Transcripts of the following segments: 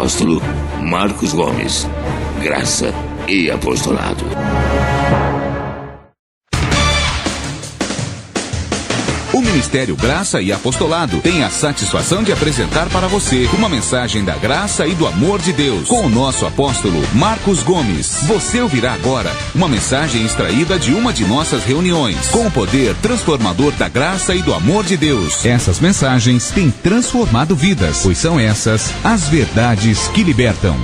apóstolo Marcos Gomes. Graça e apostolado. O Ministério Graça e Apostolado tem a satisfação de apresentar para você uma mensagem da graça e do amor de Deus com o nosso apóstolo Marcos Gomes. Você ouvirá agora uma mensagem extraída de uma de nossas reuniões com o poder transformador da graça e do amor de Deus. Essas mensagens têm transformado vidas, pois são essas as verdades que libertam.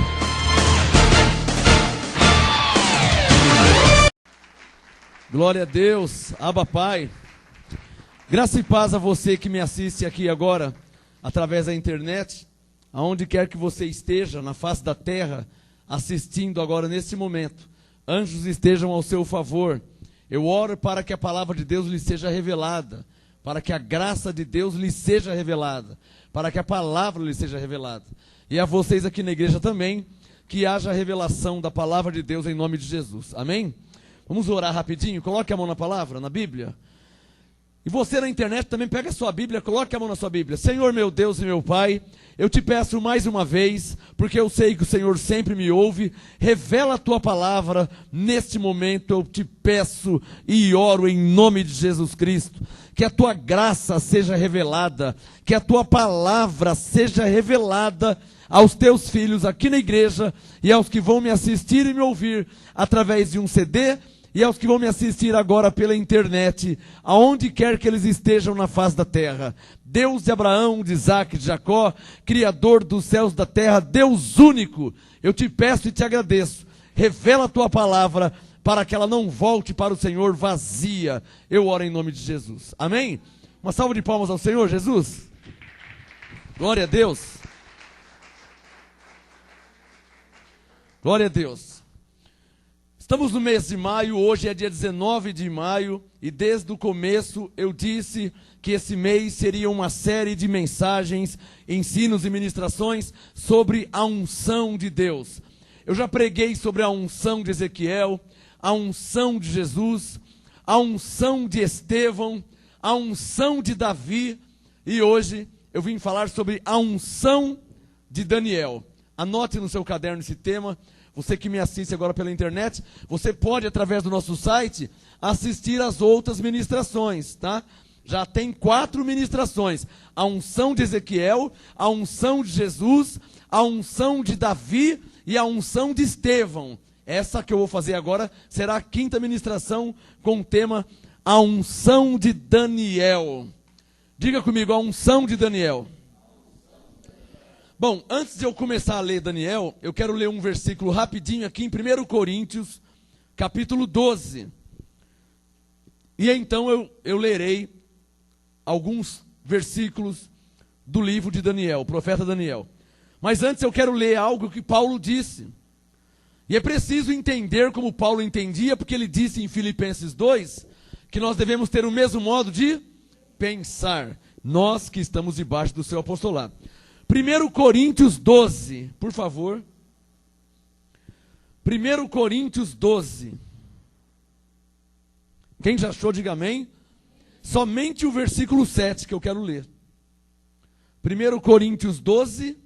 Glória a Deus, Abba Pai. Graça e paz a você que me assiste aqui agora, através da internet, aonde quer que você esteja, na face da terra, assistindo agora neste momento. Anjos estejam ao seu favor. Eu oro para que a palavra de Deus lhe seja revelada, para que a graça de Deus lhe seja revelada, para que a palavra lhe seja revelada. E a vocês aqui na igreja também, que haja a revelação da palavra de Deus em nome de Jesus. Amém? Vamos orar rapidinho, coloque a mão na palavra, na Bíblia. E você na internet também pega a sua Bíblia, coloque a mão na sua Bíblia. Senhor meu Deus e meu Pai, eu te peço mais uma vez, porque eu sei que o Senhor sempre me ouve, revela a tua palavra neste momento, eu te peço e oro em nome de Jesus Cristo, que a tua graça seja revelada, que a tua palavra seja revelada aos teus filhos aqui na igreja e aos que vão me assistir e me ouvir através de um CD, e aos que vão me assistir agora pela internet, aonde quer que eles estejam na face da terra. Deus de Abraão, de Isaac, de Jacó, Criador dos céus e da terra, Deus único, eu te peço e te agradeço. Revela a tua palavra para que ela não volte para o Senhor vazia. Eu oro em nome de Jesus. Amém? Uma salva de palmas ao Senhor Jesus. Glória a Deus. Glória a Deus. Estamos no mês de maio, hoje é dia 19 de maio, e desde o começo eu disse que esse mês seria uma série de mensagens, ensinos e ministrações sobre a unção de Deus. Eu já preguei sobre a unção de Ezequiel, a unção de Jesus, a unção de Estevão, a unção de Davi, e hoje eu vim falar sobre a unção de Daniel. Anote no seu caderno esse tema. Você que me assiste agora pela internet, você pode, através do nosso site, assistir às outras ministrações, tá? Já tem 4 ministrações. A unção de Ezequiel, a unção de Jesus, a unção de Davi e a unção de Estevão. Essa que eu vou fazer agora será a 5ª ministração com o tema A unção de Daniel. Diga comigo, a unção de Daniel. Bom, antes de eu começar a ler Daniel, eu quero ler um versículo rapidinho aqui em 1 Coríntios, capítulo 12. E então eu lerei alguns versículos do livro de Daniel, o profeta Daniel. Mas antes eu quero ler algo que Paulo disse. E é preciso entender como Paulo entendia, porque ele disse em Filipenses 2, que nós devemos ter o mesmo modo de pensar, nós que estamos debaixo do seu apostolado. 1 Coríntios 12, por favor. 1 Coríntios 12. Quem já achou, diga amém. Somente o versículo 7 que eu quero ler. 1 Coríntios 12,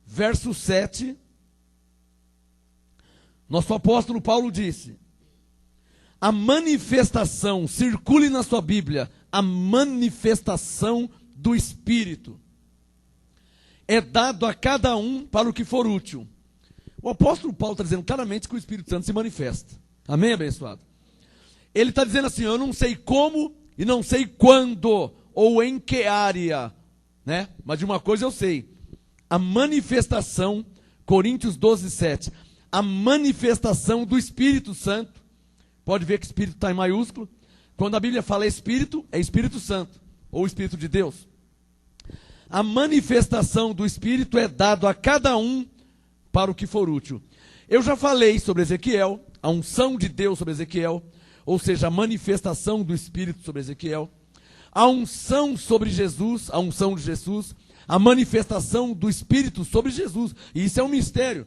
verso 7. Nosso apóstolo Paulo disse: a manifestação, circule na sua Bíblia, a manifestação do Espírito é dado a cada um para o que for útil. O apóstolo Paulo está dizendo claramente que o Espírito Santo se manifesta. Amém, abençoado? Ele está dizendo assim, eu não sei como e não sei quando ou em que área, né? Mas de uma coisa eu sei. A manifestação, Coríntios 12, 7. A manifestação do Espírito Santo. Pode ver que Espírito está em maiúsculo. Quando a Bíblia fala Espírito, é Espírito Santo. Ou Espírito de Deus. A manifestação do Espírito é dado a cada um para o que for útil. Eu já falei sobre Ezequiel, a unção de Deus sobre Ezequiel, ou seja, a manifestação do Espírito sobre Ezequiel. A unção sobre Jesus, a unção de Jesus, a manifestação do Espírito sobre Jesus. E isso é um mistério,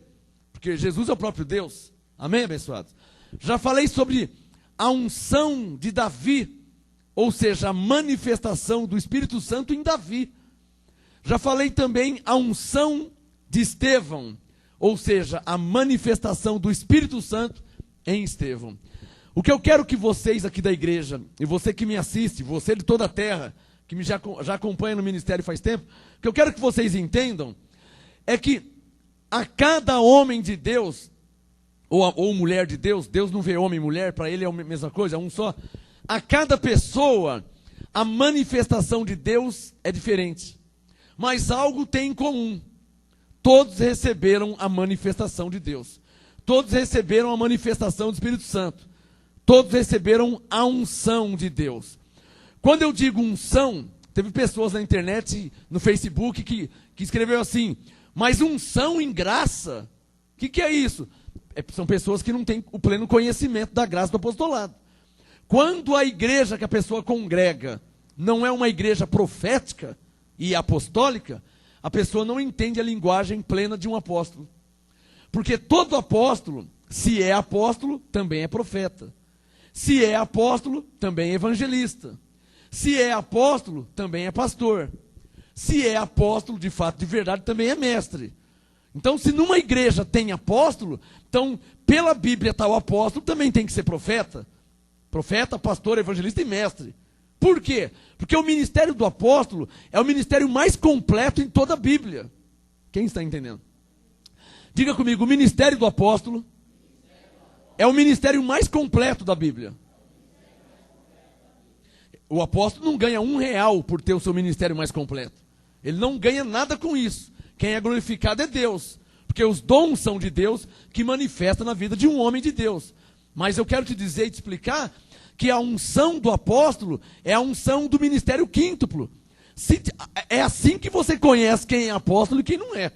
porque Jesus é o próprio Deus. Amém, abençoados? Já falei sobre a unção de Davi, ou seja, a manifestação do Espírito Santo em Davi. Já falei também a unção de Estevão, ou seja, a manifestação do Espírito Santo em Estevão. O que eu quero que vocês aqui da igreja, e você que me assiste, você de toda a terra, que já acompanha no ministério faz tempo, o que eu quero que vocês entendam é que a cada homem de Deus, ou mulher de Deus, Deus não vê homem e mulher, para ele é a mesma coisa, é um só. A cada pessoa, a manifestação de Deus é diferente. Mas algo tem em comum. Todos receberam a manifestação de Deus. Todos receberam a manifestação do Espírito Santo. Todos receberam a unção de Deus. Quando eu digo unção, teve pessoas na internet, no Facebook, que escreveu assim, mas unção em graça? O que é isso? São pessoas que não têm o pleno conhecimento da graça do apostolado. Quando a igreja que a pessoa congrega não é uma igreja profética e apostólica, a pessoa não entende a linguagem plena de um apóstolo. Porque todo apóstolo, se é apóstolo, também é profeta. Se é apóstolo, também é evangelista. Se é apóstolo, também é pastor. Se é apóstolo, de fato, de verdade, também é mestre. Então, se numa igreja tem apóstolo, então, pela Bíblia tal apóstolo também tem que ser profeta. Profeta, pastor, evangelista e mestre. Por quê? Porque o ministério do apóstolo é o ministério mais completo em toda a Bíblia. Quem está entendendo? Diga comigo, o ministério do apóstolo é o ministério mais completo da Bíblia. O apóstolo não ganha R$1 por ter o seu ministério mais completo. Ele não ganha nada com isso. Quem é glorificado é Deus. Porque os dons são de Deus que manifestam na vida de um homem de Deus. Mas eu quero te dizer e te explicar que a unção do apóstolo é a unção do ministério quíntuplo. É assim que você conhece quem é apóstolo e quem não é.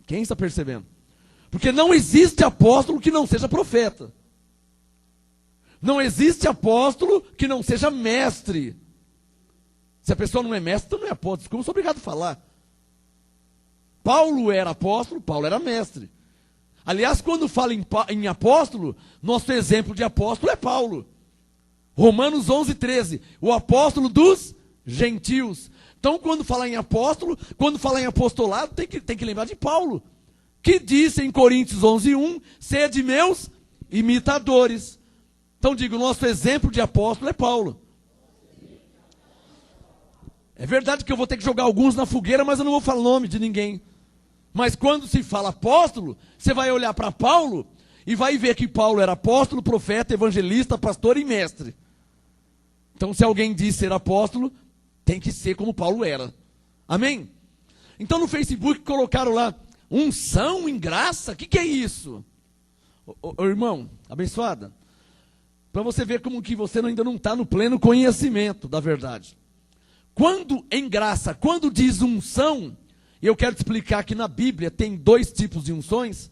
Quem está percebendo? Porque não existe apóstolo que não seja profeta. Não existe apóstolo que não seja mestre. Se a pessoa não é mestre, então não é apóstolo. Desculpa, eu sou obrigado a falar. Paulo era apóstolo, Paulo era mestre. Aliás, quando fala em apóstolo, nosso exemplo de apóstolo é Paulo. Romanos 11:13, o apóstolo dos gentios. Então, quando fala em apóstolo, quando fala em apostolado, tem que lembrar de Paulo, que disse em Coríntios 11:1, sede meus imitadores. Então, digo, o nosso exemplo de apóstolo é Paulo. É verdade que eu vou ter que jogar alguns na fogueira, mas eu não vou falar o nome de ninguém. Mas quando se fala apóstolo, você vai olhar para Paulo e vai ver que Paulo era apóstolo, profeta, evangelista, pastor e mestre. Então, se alguém diz ser apóstolo, tem que ser como Paulo era. Amém? Então, no Facebook colocaram lá, unção em graça? O que é isso? Ô, irmão, abençoada, para você ver como que você ainda não está no pleno conhecimento da verdade. Quando em graça, quando diz unção, eu quero te explicar que na Bíblia tem dois tipos de unções.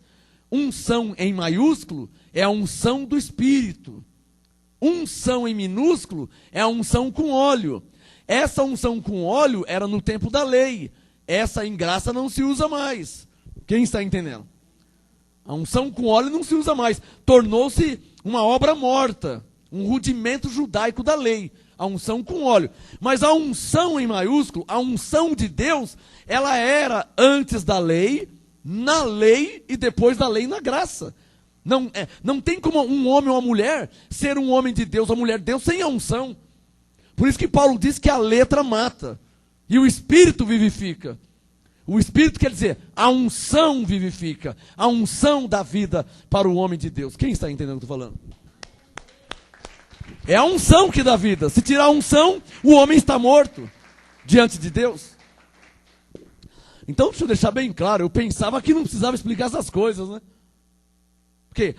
Unção em maiúsculo é a unção do Espírito. Unção em minúsculo é a unção com óleo. Essa unção com óleo era no tempo da lei. Essa em graça não se usa mais. Quem está entendendo? A unção com óleo não se usa mais. Tornou-se uma obra morta, um rudimento judaico da lei. A unção com óleo. Mas a unção em maiúsculo, a unção de Deus, ela era antes da lei, na lei e depois da lei na graça. Não tem como um homem ou uma mulher ser um homem de Deus, uma mulher de Deus sem a unção. Por isso que Paulo diz que a letra mata e o Espírito vivifica. O Espírito quer dizer, a unção vivifica, a unção dá vida para o homem de Deus. Quem está entendendo o que eu estou falando? É a unção que dá vida. Se tirar a unção, o homem está morto diante de Deus. Então, deixa eu deixar bem claro, eu pensava que não precisava explicar essas coisas, né? Porque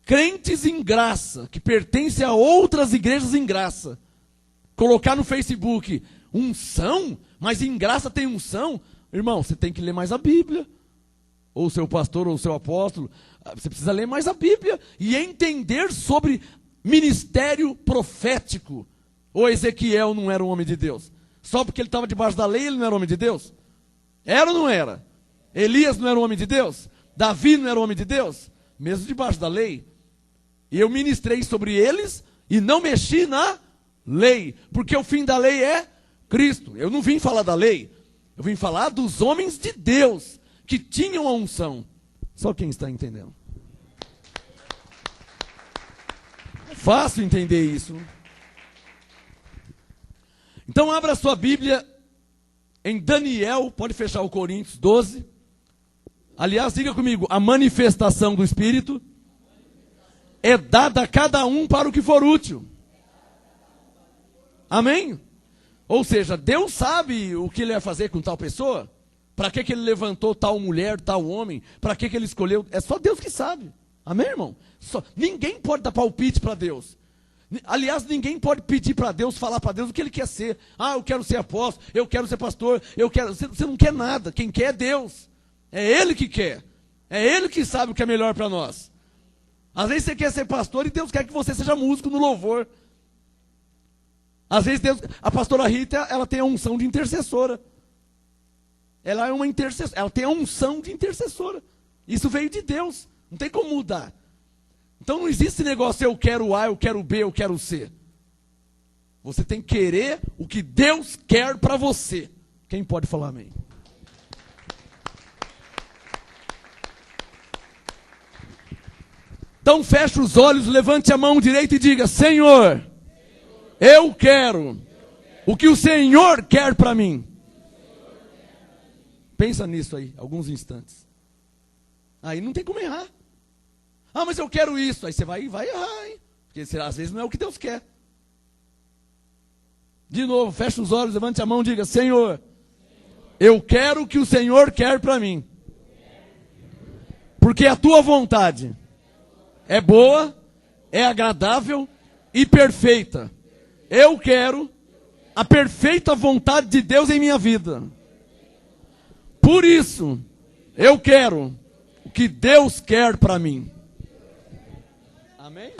crentes em graça, que pertencem a outras igrejas em graça, colocar no Facebook, unção? Mas em graça tem unção? Irmão, você tem que ler mais a Bíblia. Ou o seu pastor, ou o seu apóstolo. Você precisa ler mais a Bíblia e entender sobre ministério profético. Ou Ezequiel não era um homem de Deus? Só porque ele estava debaixo da lei, ele não era homem de Deus? Era ou não era? Elias não era um homem de Deus? Davi não era um homem de Deus? Mesmo debaixo da lei. E eu ministrei sobre eles e não mexi na lei. Porque o fim da lei é Cristo. Eu não vim falar da lei. Eu vim falar dos homens de Deus que tinham a unção. Só quem está entendendo. É fácil entender isso. Então abra sua Bíblia em Daniel, pode fechar o Coríntios 12. Aliás, diga comigo, a manifestação do Espírito é dada a cada um para o que for útil. Amém? Ou seja, Deus sabe o que ele vai fazer com tal pessoa. Para que ele levantou tal mulher, tal homem? Para que ele escolheu? É só Deus que sabe. Amém, irmão? Ninguém pode dar palpite para Deus. Aliás, ninguém pode pedir para Deus, falar para Deus o que ele quer ser. Ah, eu quero ser apóstolo, eu quero ser pastor, eu quero... Você não quer nada. Quem quer é Deus. É Ele que quer. É Ele que sabe o que é melhor para nós. Às vezes você quer ser pastor e Deus quer que você seja músico no louvor. Às vezes a pastora Rita, ela tem a unção de intercessora. Ela é uma intercessora, ela tem a unção de intercessora. Isso veio de Deus, não tem como mudar. Então não existe negócio eu quero A, eu quero B, eu quero C. Você tem que querer o que Deus quer para você. Quem pode falar amém? Então feche os olhos, levante a mão direita e diga: Senhor, eu quero o que o Senhor quer para mim. Pensa nisso aí, alguns instantes. Aí não tem como errar. Ah, mas eu quero isso. Aí você vai errar, hein? Porque às vezes não é o que Deus quer. De novo, feche os olhos, levante a mão e diga: Senhor, eu quero o que o Senhor quer para mim. Porque a tua vontade é boa, é agradável e perfeita. Eu quero a perfeita vontade de Deus em minha vida. Por isso, eu quero o que Deus quer para mim. Amém?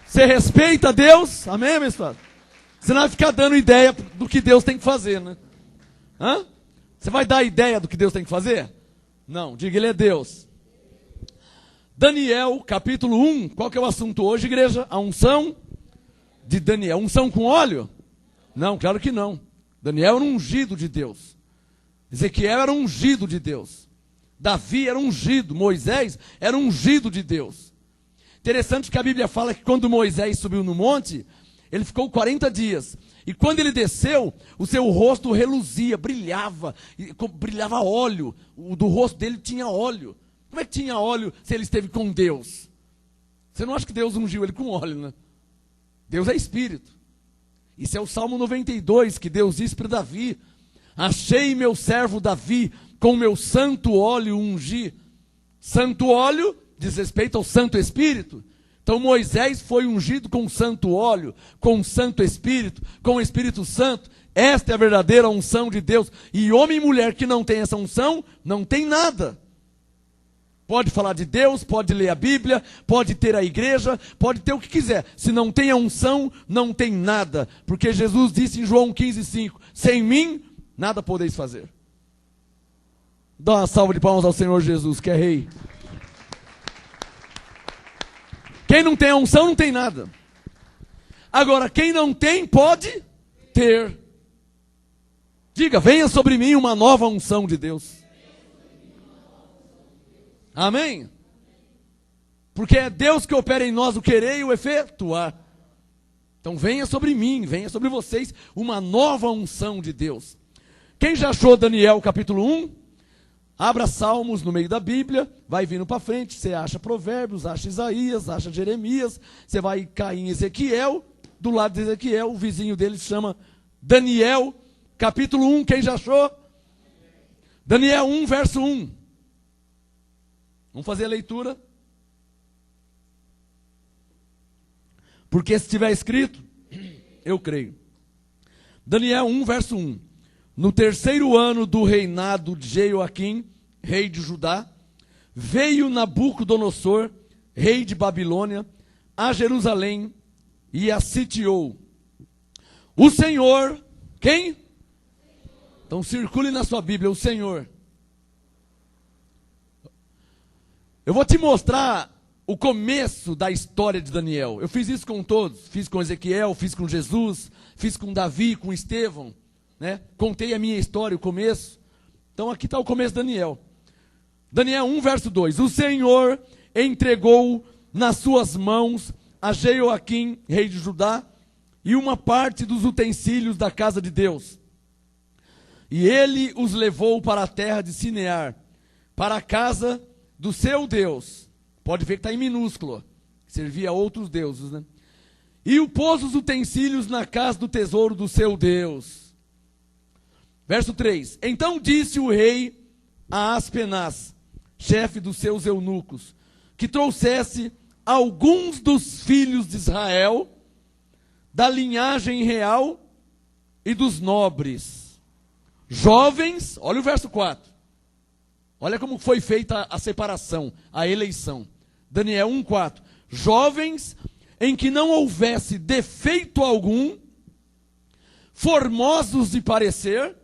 Você respeita Deus? Amém, meu irmão? Você não vai ficar dando ideia do que Deus tem que fazer, né? Hã? Você vai dar ideia do que Deus tem que fazer? Não, diga, Ele é Deus. Daniel, capítulo 1, qual que é o assunto hoje, igreja? A unção de Daniel. Unção com óleo? Não, claro que não. Daniel era um ungido de Deus. Ezequiel era um ungido de Deus. Davi era ungido. Moisés era ungido de Deus. Interessante que a Bíblia fala que quando Moisés subiu no monte, ele ficou 40 dias. E quando ele desceu, o seu rosto reluzia, brilhava óleo. O do rosto dele tinha óleo. Como é que tinha óleo se ele esteve com Deus? Você não acha que Deus ungiu ele com óleo, né? Deus é Espírito. Isso é o Salmo 92, que Deus disse para Davi: achei meu servo Davi, com meu santo óleo ungi. Santo óleo diz respeito ao Santo Espírito. Então Moisés foi ungido com santo óleo, com Santo Espírito, com o Espírito Santo. Esta é a verdadeira unção de Deus. E homem e mulher que não tem essa unção, não tem nada. Pode falar de Deus, pode ler a Bíblia, pode ter a igreja, pode ter o que quiser. Se não tem a unção, não tem nada. Porque Jesus disse em João 15,5: sem mim, nada podeis fazer. Dá uma salva de palmas ao Senhor Jesus, que é Rei. Quem não tem a unção, não tem nada. Agora, quem não tem, pode ter. Diga: venha sobre mim uma nova unção de Deus. Amém? Porque é Deus que opera em nós o querer e o efetuar. Então venha sobre mim, venha sobre vocês uma nova unção de Deus. Quem já achou Daniel capítulo 1? Abra Salmos no meio da Bíblia, vai vindo para frente, você acha Provérbios, acha Isaías, acha Jeremias, você vai cair em Ezequiel, do lado de Ezequiel, o vizinho dele se chama Daniel, capítulo 1, quem já achou? Daniel 1, verso 1. Vamos fazer a leitura. Porque se estiver escrito, eu creio. Daniel 1, verso 1. No terceiro ano do reinado de Jeoaquim, rei de Judá, veio Nabucodonosor, rei de Babilônia, a Jerusalém e a sitiou. O Senhor, quem? Então circule na sua Bíblia, o Senhor. Eu vou te mostrar o começo da história de Daniel. Eu fiz isso com todos. Fiz com Ezequiel, fiz com Jesus, fiz com Davi, com Estevão. Né? Contei a minha história, o começo. Então aqui está o começo de Daniel. Daniel 1, verso 2. O Senhor entregou nas suas mãos a Jeoaquim, rei de Judá, e uma parte dos utensílios da casa de Deus. E ele os levou para a terra de Sinear, para a casa do seu Deus. Pode ver que está em minúsculo. Servia a outros deuses, né? E o pôs os utensílios na casa do tesouro do seu Deus. Verso 3. Então disse o rei a Aspenaz, chefe dos seus eunucos, que trouxesse alguns dos filhos de Israel, da linhagem real e dos nobres, jovens, olha o verso 4, olha como foi feita a separação, a eleição, Daniel 1,4, jovens em que não houvesse defeito algum, formosos de parecer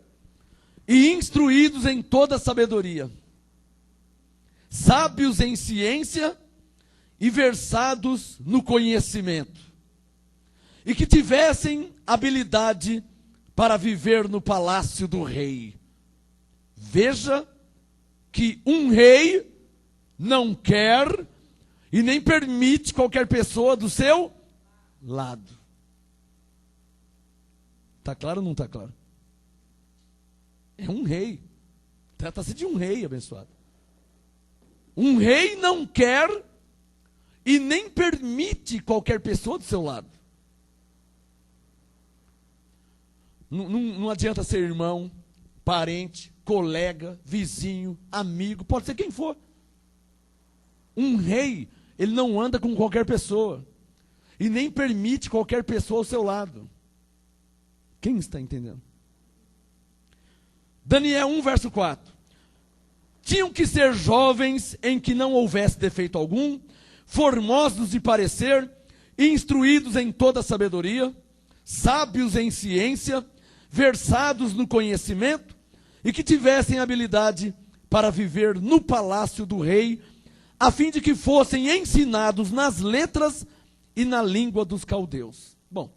e instruídos em toda sabedoria, sábios em ciência e versados no conhecimento, e que tivessem habilidade para viver no palácio do rei. Veja que um rei não quer e nem permite qualquer pessoa do seu lado. Está claro ou não está claro? É um rei. Trata-se de um rei abençoado. Um rei não quer e nem permite qualquer pessoa do seu lado. Não adianta ser irmão, parente, colega, vizinho, amigo, pode ser quem for. Um rei, ele não anda com qualquer pessoa. E nem permite qualquer pessoa ao seu lado. Quem está entendendo? Daniel 1, verso 4. Tinham que ser jovens em que não houvesse defeito algum, formosos de parecer, instruídos em toda sabedoria, sábios em ciência, versados no conhecimento, e que tivessem habilidade para viver no palácio do rei, a fim de que fossem ensinados nas letras e na língua dos caldeus. Bom,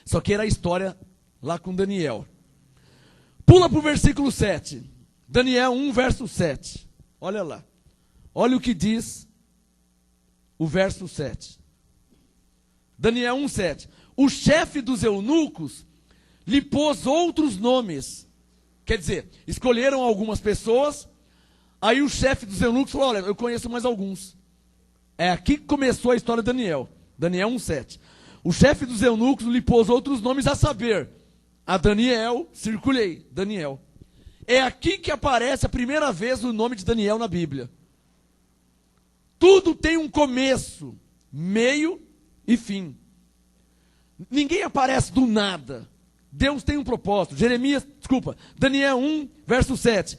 isso aqui era a história lá com Daniel. Pula para o versículo 7. Daniel 1, verso 7. Olha lá. Olha o que diz o verso 7. Daniel 1, 7. O chefe dos eunucos lhe pôs outros nomes. Quer dizer, escolheram algumas pessoas, aí o chefe dos eunucos falou, olha, eu conheço mais alguns. É aqui que começou a história de Daniel. Daniel 1, 7. O chefe dos eunucos lhe pôs outros nomes, a saber, a Daniel, circulei, Daniel. É aqui que aparece a primeira vez o nome de Daniel na Bíblia. Tudo tem um começo, meio e fim. Ninguém aparece do nada. Deus tem um propósito. Daniel 1, verso 7.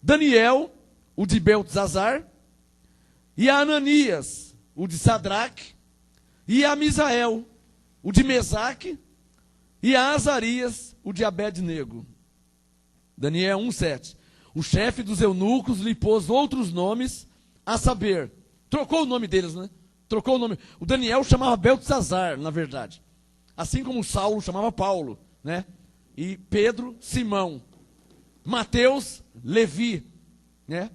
Daniel, o de Beltesazar, e a Ananias, o de Sadraque, e a Misael, o de Mesaque, e a Azarias, o de Abed-nego. Daniel 1, 7. O chefe dos eunucos lhe pôs outros nomes, a saber, trocou o nome deles, né? Trocou o nome. O Daniel chamava Beltesazar, na verdade. Assim como Saulo chamava Paulo, né? E Pedro, Simão. Mateus, Levi, né?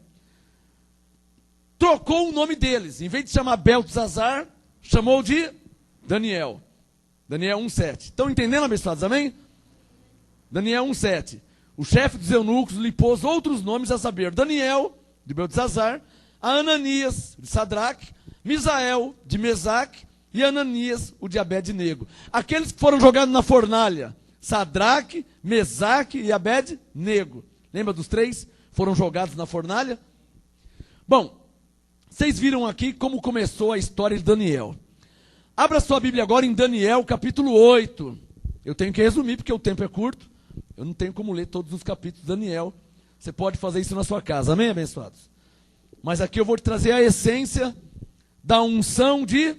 Trocou o nome deles. Em vez de chamar Beltesazar, chamou de Daniel. Daniel 1, 7. Estão entendendo, abençoados? Amém? Daniel 1, 7. O chefe dos eunucos lhe pôs outros nomes, a saber, Daniel, de Beltesazar, a Ananias, de Sadraque, Misael, de Mesaque, e Ananias, o de Abed-nego. Aqueles que foram jogados na fornalha, Sadraque, Mesaque e Abed-nego. Lembra dos três? Foram jogados na fornalha? Bom, vocês viram aqui como começou a história de Daniel. Abra sua Bíblia agora em Daniel, capítulo 8. Eu tenho que resumir, porque o tempo é curto. Eu não tenho como ler todos os capítulos de Daniel. Você pode fazer isso na sua casa. Amém, abençoados? Mas aqui eu vou te trazer a essência da unção de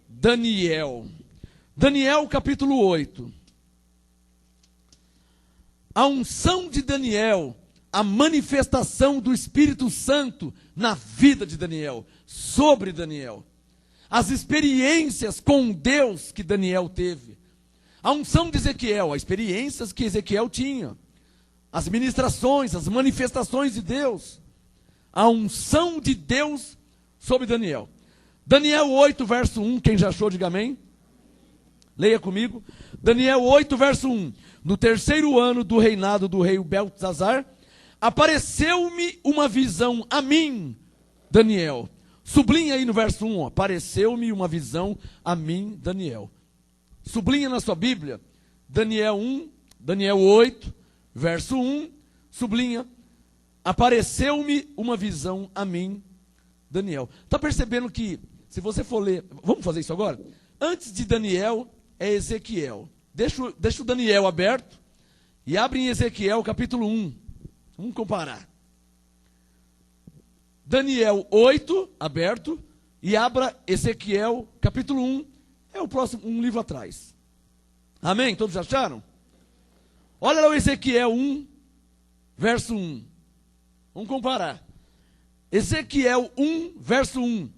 Daniel. Daniel, capítulo 8. A unção de Daniel, a manifestação do Espírito Santo na vida de Daniel, sobre Daniel. As experiências com Deus que Daniel teve. A unção de Ezequiel, as experiências que Ezequiel tinha. As ministrações, as manifestações de Deus. a unção de Deus sobre Daniel. Daniel 8, verso 1, quem já achou, diga amém. Leia comigo. Daniel 8, verso 1. No terceiro ano do reinado do rei Beltesazar, apareceu-me uma visão a mim, Daniel. Sublinha aí no verso 1, apareceu-me uma visão a mim, Daniel. Sublinha na sua Bíblia, Daniel 1, Daniel 8, verso 1, sublinha, apareceu-me uma visão a mim, Daniel. Está percebendo que, se você for ler, vamos fazer isso agora? Antes de Daniel, é Ezequiel. Deixa o Daniel aberto e abre em Ezequiel capítulo 1. Vamos comparar. Daniel 8, aberto, e abra Ezequiel capítulo 1. É o próximo, um livro atrás. Amém? Todos acharam? Olha lá o Ezequiel 1, verso 1. Vamos comparar. Ezequiel 1, verso 1.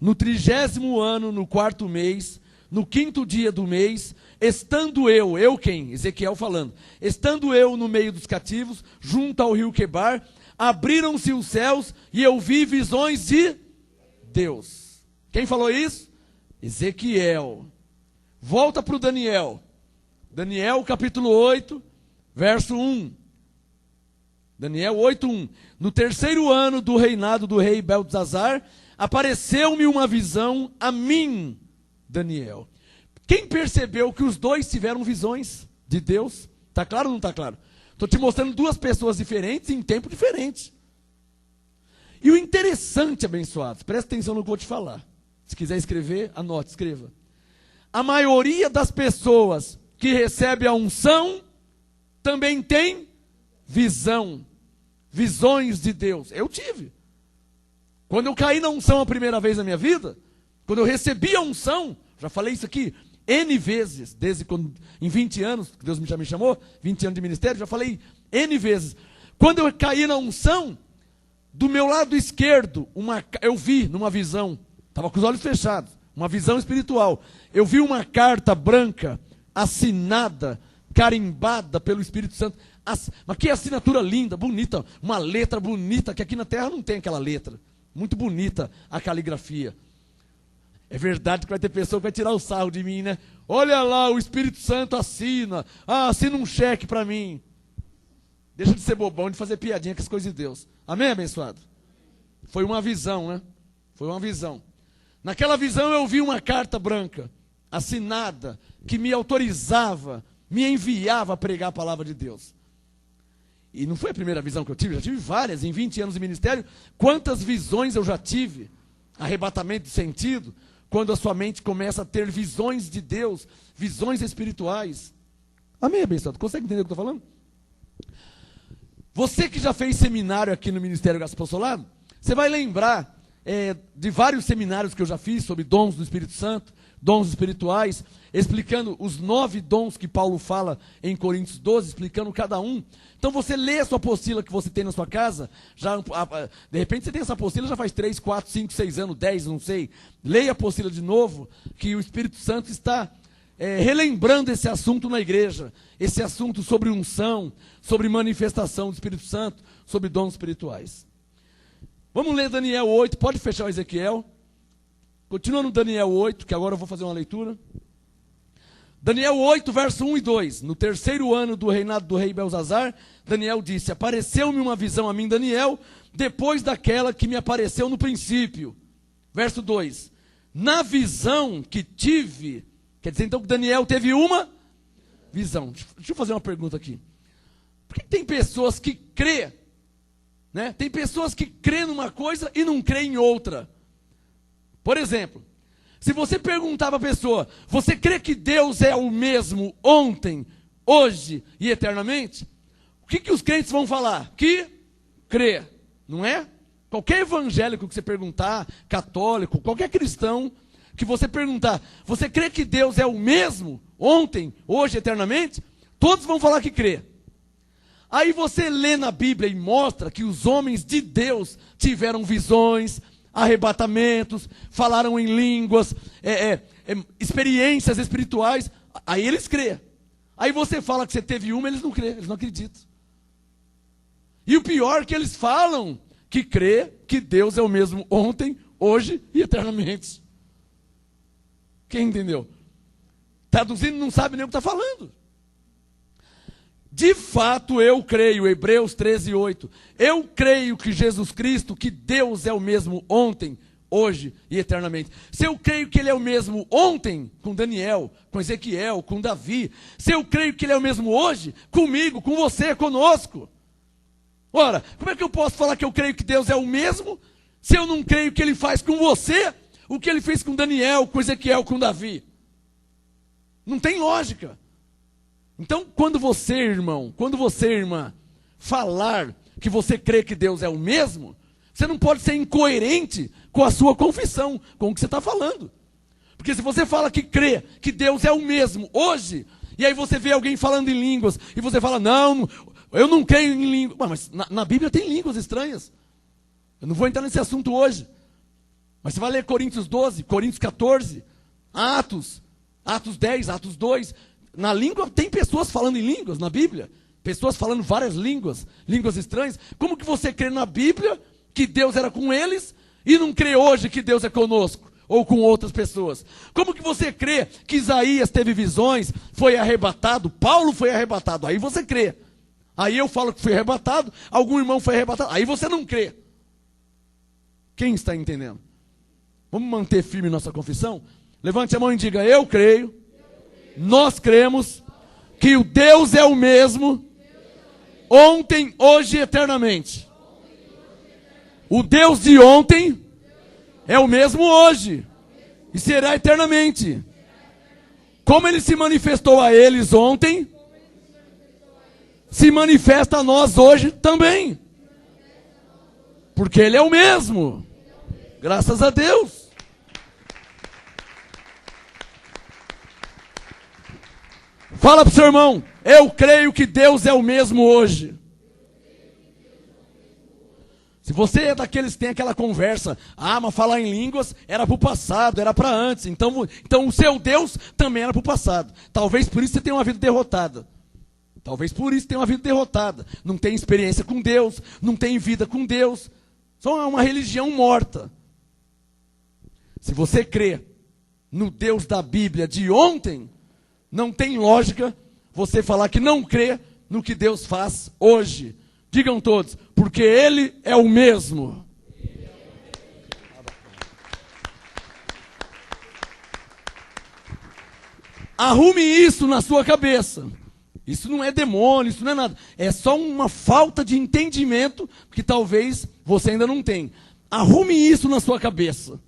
No 30º ano, no 4º mês, no 5º dia do mês, estando eu quem? Ezequiel falando. Estando eu no meio dos cativos, junto ao rio Quebar, abriram-se os céus e eu vi visões de Deus. Quem falou isso? Ezequiel. Volta para o Daniel. Daniel capítulo 8, verso 1. Daniel 8, 1. No terceiro ano do reinado do rei Beltesazar, apareceu-me uma visão a mim, Daniel. Quem percebeu que os dois tiveram visões de Deus? Está claro ou não está claro? Estou te mostrando duas pessoas diferentes em tempo diferente. E o interessante, abençoados, presta atenção no que eu vou te falar. Se quiser escrever, anote, escreva. A maioria das pessoas que recebe a unção também tem visão. Visões de Deus. Eu tive. Quando eu caí na unção a primeira vez na minha vida, quando eu recebi a unção, já falei isso aqui N vezes, desde quando, em 20 anos, que Deus já me chamou, 20 anos de ministério, já falei N vezes. Quando eu caí na unção, do meu lado esquerdo, eu vi numa visão, estava com os olhos fechados, uma visão espiritual, eu vi uma carta branca, assinada, carimbada pelo Espírito Santo. Mas que assinatura linda, bonita, uma letra bonita, que aqui na terra não tem aquela letra. Muito bonita a caligrafia. É verdade que vai ter pessoa que vai tirar o sarro de mim, né? Olha lá, o Espírito Santo assina. Assina um cheque para mim. Deixa de ser bobão, de fazer piadinha com as coisas de Deus. Amém, abençoado? Foi uma visão, né? Foi uma visão. Naquela visão eu vi uma carta branca, assinada, que me autorizava, me enviava a pregar a palavra de Deus. E não foi a primeira visão que eu tive, já tive várias, em 20 anos de ministério. Quantas visões eu já tive? Arrebatamento de sentido, quando a sua mente começa a ter visões de Deus, visões espirituais. Amém, abençoado? Consegue entender o que eu estou falando? Você que já fez seminário aqui no Ministério Graça e Apostolado, você vai lembrar de vários seminários que eu já fiz sobre dons do Espírito Santo, dons espirituais, explicando os 9 dons que Paulo fala em Coríntios 12, explicando cada um. Então você lê a sua apostila que você tem na sua casa, de repente você tem essa apostila já faz 3, 4, 5, 6 anos, 10, não sei. Leia a apostila de novo, que o Espírito Santo está relembrando esse assunto na igreja, esse assunto sobre unção, sobre manifestação do Espírito Santo, sobre dons espirituais. Vamos ler Daniel 8, pode fechar o Ezequiel. Continua no Daniel 8, que agora eu vou fazer uma leitura. Daniel 8, verso 1 e 2. No terceiro ano do reinado do rei Beltesazar, Daniel disse: apareceu-me uma visão a mim, Daniel, depois daquela que me apareceu no princípio. Verso 2. Na visão que tive, quer dizer então que Daniel teve uma visão. Deixa eu fazer uma pergunta aqui. Por que tem pessoas que crê, né? Tem pessoas que crê numa coisa e não crê em outra. Por exemplo, se você perguntar para a pessoa, você crê que Deus é o mesmo ontem, hoje e eternamente? O que os crentes vão falar? Que crê, não é? Qualquer evangélico que você perguntar, católico, qualquer cristão que você perguntar, você crê que Deus é o mesmo ontem, hoje e eternamente? Todos vão falar que crê. Aí você lê na Bíblia e mostra que os homens de Deus tiveram visões, arrebatamentos, falaram em línguas, experiências espirituais, aí eles crêem. Aí você fala que você teve uma, eles não crêem, eles não acreditam. E o pior é que eles falam que crê que Deus é o mesmo ontem, hoje e eternamente. Quem entendeu? Traduzindo, não sabe nem o que está falando. De fato, eu creio, Hebreus 13:8. Eu creio que Jesus Cristo, que Deus é o mesmo ontem, hoje e eternamente. Se eu creio que Ele é o mesmo ontem, com Daniel, com Ezequiel, com Davi. Se eu creio que Ele é o mesmo hoje, comigo, com você, conosco. Ora, como é que eu posso falar que eu creio que Deus é o mesmo, se eu não creio que Ele faz com você o que Ele fez com Daniel, com Ezequiel, com Davi? Não tem lógica. Então, quando você, irmão, quando você, irmã, falar que você crê que Deus é o mesmo, você não pode ser incoerente com a sua confissão, com o que você está falando. Porque se você fala que crê que Deus é o mesmo hoje, e aí você vê alguém falando em línguas, e você fala, não, eu não creio em línguas. Mas na Bíblia tem línguas estranhas. Eu não vou entrar nesse assunto hoje. Mas você vai ler Coríntios 12, Coríntios 14, Atos 10, Atos 2. Na língua tem pessoas falando em línguas, na Bíblia. Pessoas falando várias línguas, línguas estranhas. Como que você crê na Bíblia que Deus era com eles e não crê hoje que Deus é conosco ou com outras pessoas? Como que você crê que Isaías teve visões, foi arrebatado, Paulo foi arrebatado? Aí você crê. Aí eu falo que foi arrebatado, algum irmão foi arrebatado, aí você não crê. Quem está entendendo? Vamos manter firme nossa confissão? Levante a mão e diga, eu creio, nós cremos que o Deus é o mesmo ontem, hoje e eternamente. O Deus de ontem é o mesmo hoje e será eternamente. Como Ele se manifestou a eles ontem, se manifesta a nós hoje também. Porque Ele é o mesmo. Graças a Deus. Fala para o seu irmão, eu creio que Deus é o mesmo hoje. Se você é daqueles que tem aquela conversa, mas falar em línguas era para o passado, era para antes. Então o seu Deus também era para o passado. Talvez por isso você tenha uma vida derrotada. Talvez por isso tenha uma vida derrotada. Não tem experiência com Deus, não tem vida com Deus. Só é uma religião morta. Se você crê no Deus da Bíblia de ontem, não tem lógica você falar que não crê no que Deus faz hoje. Digam todos, porque Ele é o mesmo. Arrume isso na sua cabeça. Isso não é demônio, isso não é nada. É só uma falta de entendimento que talvez você ainda não tenha. Arrume isso na sua cabeça.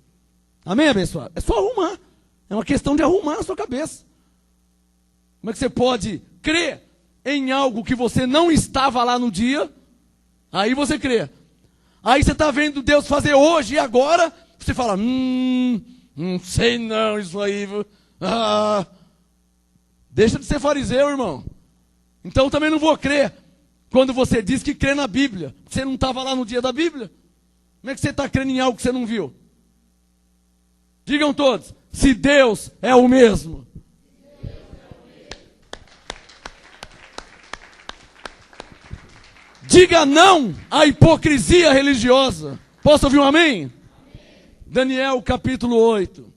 Amém, abençoado? É só arrumar. É uma questão de arrumar na sua cabeça. Como é que você pode crer em algo que você não estava lá no dia? Aí você crê. Aí você está vendo Deus fazer hoje e agora, você fala, não sei não isso aí. Deixa de ser fariseu, irmão. Então eu também não vou crer quando você diz que crê na Bíblia. Você não estava lá no dia da Bíblia. Como é que você está crendo em algo que você não viu? Digam todos, se Deus é o mesmo. Diga não à hipocrisia religiosa. Posso ouvir um amém? Amém. Daniel capítulo 8,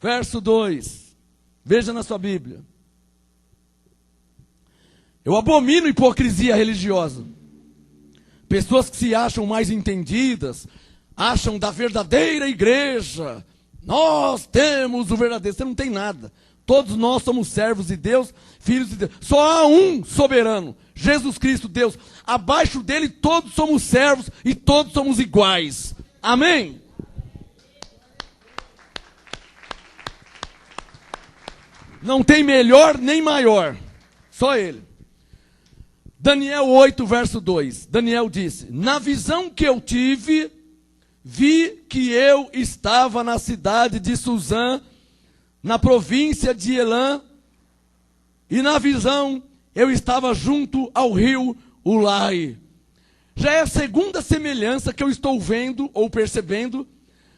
verso 2. Veja na sua Bíblia. Eu abomino hipocrisia religiosa. Pessoas que se acham mais entendidas, acham da verdadeira igreja. Nós temos o verdadeiro. Você não tem nada. Todos nós somos servos de Deus, filhos de Deus. Só há um soberano, Jesus Cristo, Deus. Abaixo dele todos somos servos e todos somos iguais. Amém? Não tem melhor nem maior. Só ele. Daniel 8, verso 2. Daniel disse, na visão que eu tive, vi que eu estava na cidade de Suzã, na província de Elã, e na visão eu estava junto ao rio Ulai. Já é a segunda semelhança que eu estou vendo ou percebendo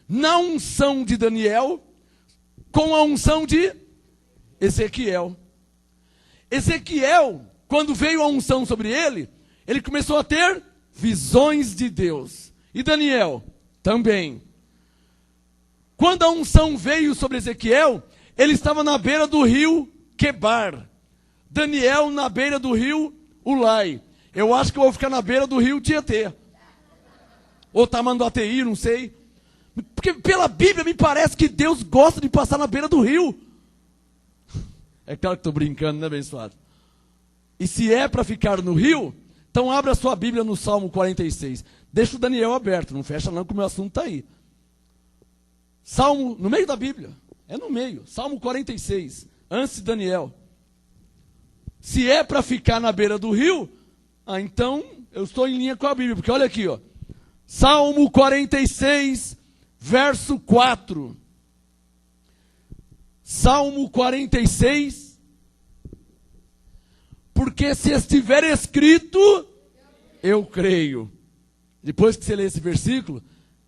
na unção de Daniel com a unção de Ezequiel. Ezequiel, quando veio a unção sobre ele, ele começou a ter visões de Deus. E Daniel também. Quando a unção veio sobre Ezequiel, ele estava na beira do rio Quebar. Daniel na beira do rio Ulai. Eu acho que eu vou ficar na beira do rio Tietê. Ou Tamanduateí, não sei. Porque pela Bíblia me parece que Deus gosta de passar na beira do rio. É claro que estou brincando, né, abençoado? E se é para ficar no rio, então abra a sua Bíblia no Salmo 46. Deixa o Daniel aberto, não fecha não que o meu assunto está aí. Salmo, no meio da Bíblia, é no meio. Salmo 46, antes de Daniel. Se é para ficar na beira do rio, então eu estou em linha com a Bíblia. Porque olha aqui, ó. Salmo 46, verso 4. Salmo 46. Porque se estiver escrito, eu creio. Depois que você ler esse versículo,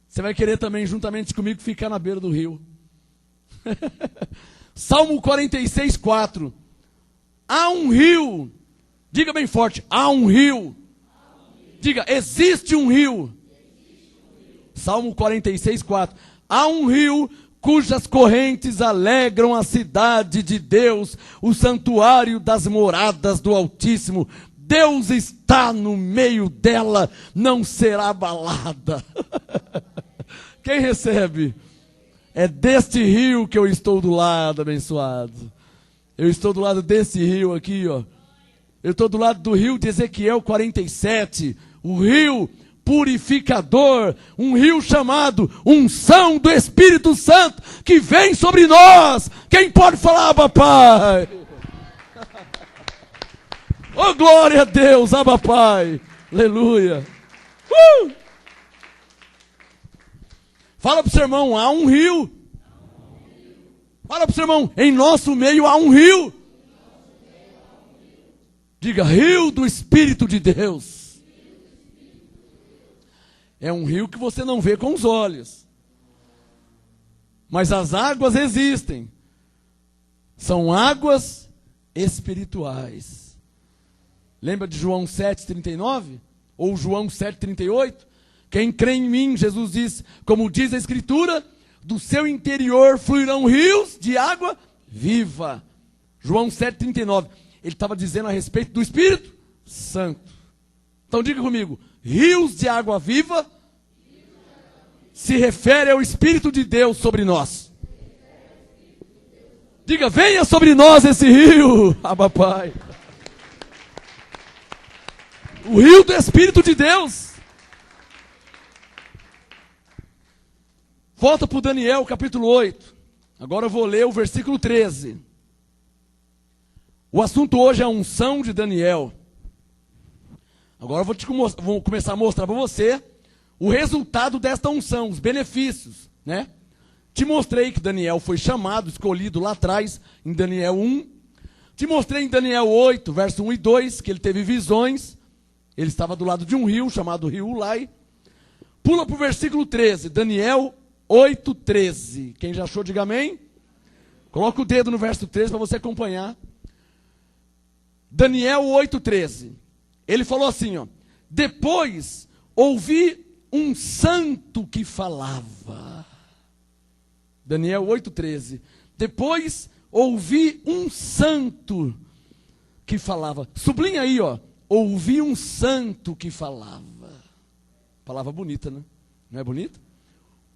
você vai querer também, juntamente comigo, ficar na beira do rio. Salmo 46, 4. Há um rio. Diga bem forte, há um rio. Diga, existe um rio. Salmo 46, 4. Há um rio cujas correntes alegram a cidade de Deus, o santuário das moradas do Altíssimo. Deus está no meio dela, não será abalada. Quem recebe? É deste rio que eu estou do lado, abençoado. Eu estou do lado desse rio aqui, ó. Eu estou do lado do rio de Ezequiel 47, o rio purificador, um rio chamado unção do Espírito Santo, que vem sobre nós. Quem pode falar, Abba Pai? Oh, glória a Deus, Abba Pai. Aleluia. Fala para o seu irmão, há um rio. Fala para o seu irmão, em nosso meio há um rio. Diga, rio do Espírito de Deus. É um rio que você não vê com os olhos. Mas as águas existem. São águas espirituais. Lembra de João 7,39? Ou João 7,38? Quem crê em mim, Jesus diz, como diz a Escritura, do seu interior fluirão rios de água viva. João 7,39. Ele estava dizendo a respeito do Espírito Santo. Então diga comigo, rios de água viva se refere ao Espírito de Deus sobre nós. Diga, venha sobre nós esse rio, Abba Pai. O rio do Espírito de Deus. Volta para o Daniel, capítulo 8. Agora eu vou ler o versículo 13. O assunto hoje é a unção de Daniel. Agora eu vou começar a mostrar para você o resultado desta unção, os benefícios, né? Te mostrei que Daniel foi chamado, escolhido lá atrás, em Daniel 1. Te mostrei em Daniel 8, verso 1 e 2, que ele teve visões. Ele estava do lado de um rio, chamado Rio Ulai. Pula para o versículo 13, Daniel 8, 13. Quem já achou, diga amém. Coloca o dedo no verso 13 para você acompanhar. Daniel 8, 13. Ele falou assim, ó. Depois ouvi um santo que falava. Daniel 8, 13. Depois ouvi um santo que falava. Sublinha aí, ó. Ouvi um santo que falava. Palavra bonita, né? Não é bonita?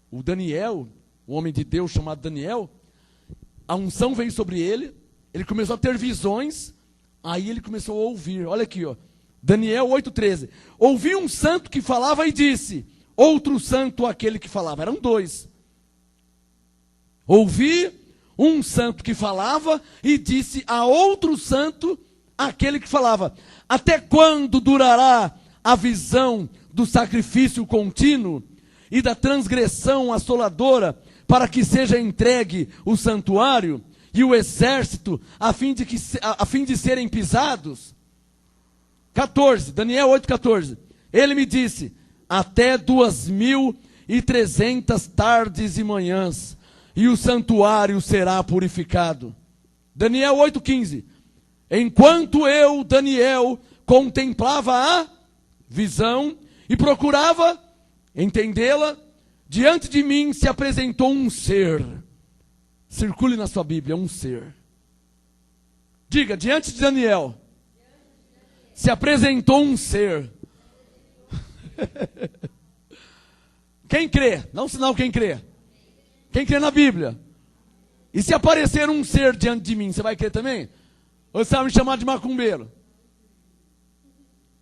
O Daniel, o homem de Deus chamado Daniel, a unção veio sobre ele, ele começou a ter visões, aí ele começou a ouvir. Olha aqui, ó. Daniel 8,13. Ouvi um santo que falava e disse, outro santo aquele que falava. Eram dois. Ouvi um santo que falava e disse a outro santo aquele que falava. Até quando durará a visão do sacrifício contínuo e da transgressão assoladora, para que seja entregue o santuário e o exército, a fim de serem pisados? 14, Daniel 8,14. Ele me disse, até 2.300 tardes e manhãs, e o santuário será purificado. Daniel 8,15. Enquanto eu, Daniel, contemplava a visão, e procurava entendê-la, diante de mim se apresentou um ser. Circule na sua Bíblia, um ser. Diga, diante de Daniel, se apresentou um ser. Quem crê? Dá um sinal quem crê. Quem crê na Bíblia. E se aparecer um ser diante de mim, você vai crer também? Ou você vai me chamar de macumbeiro?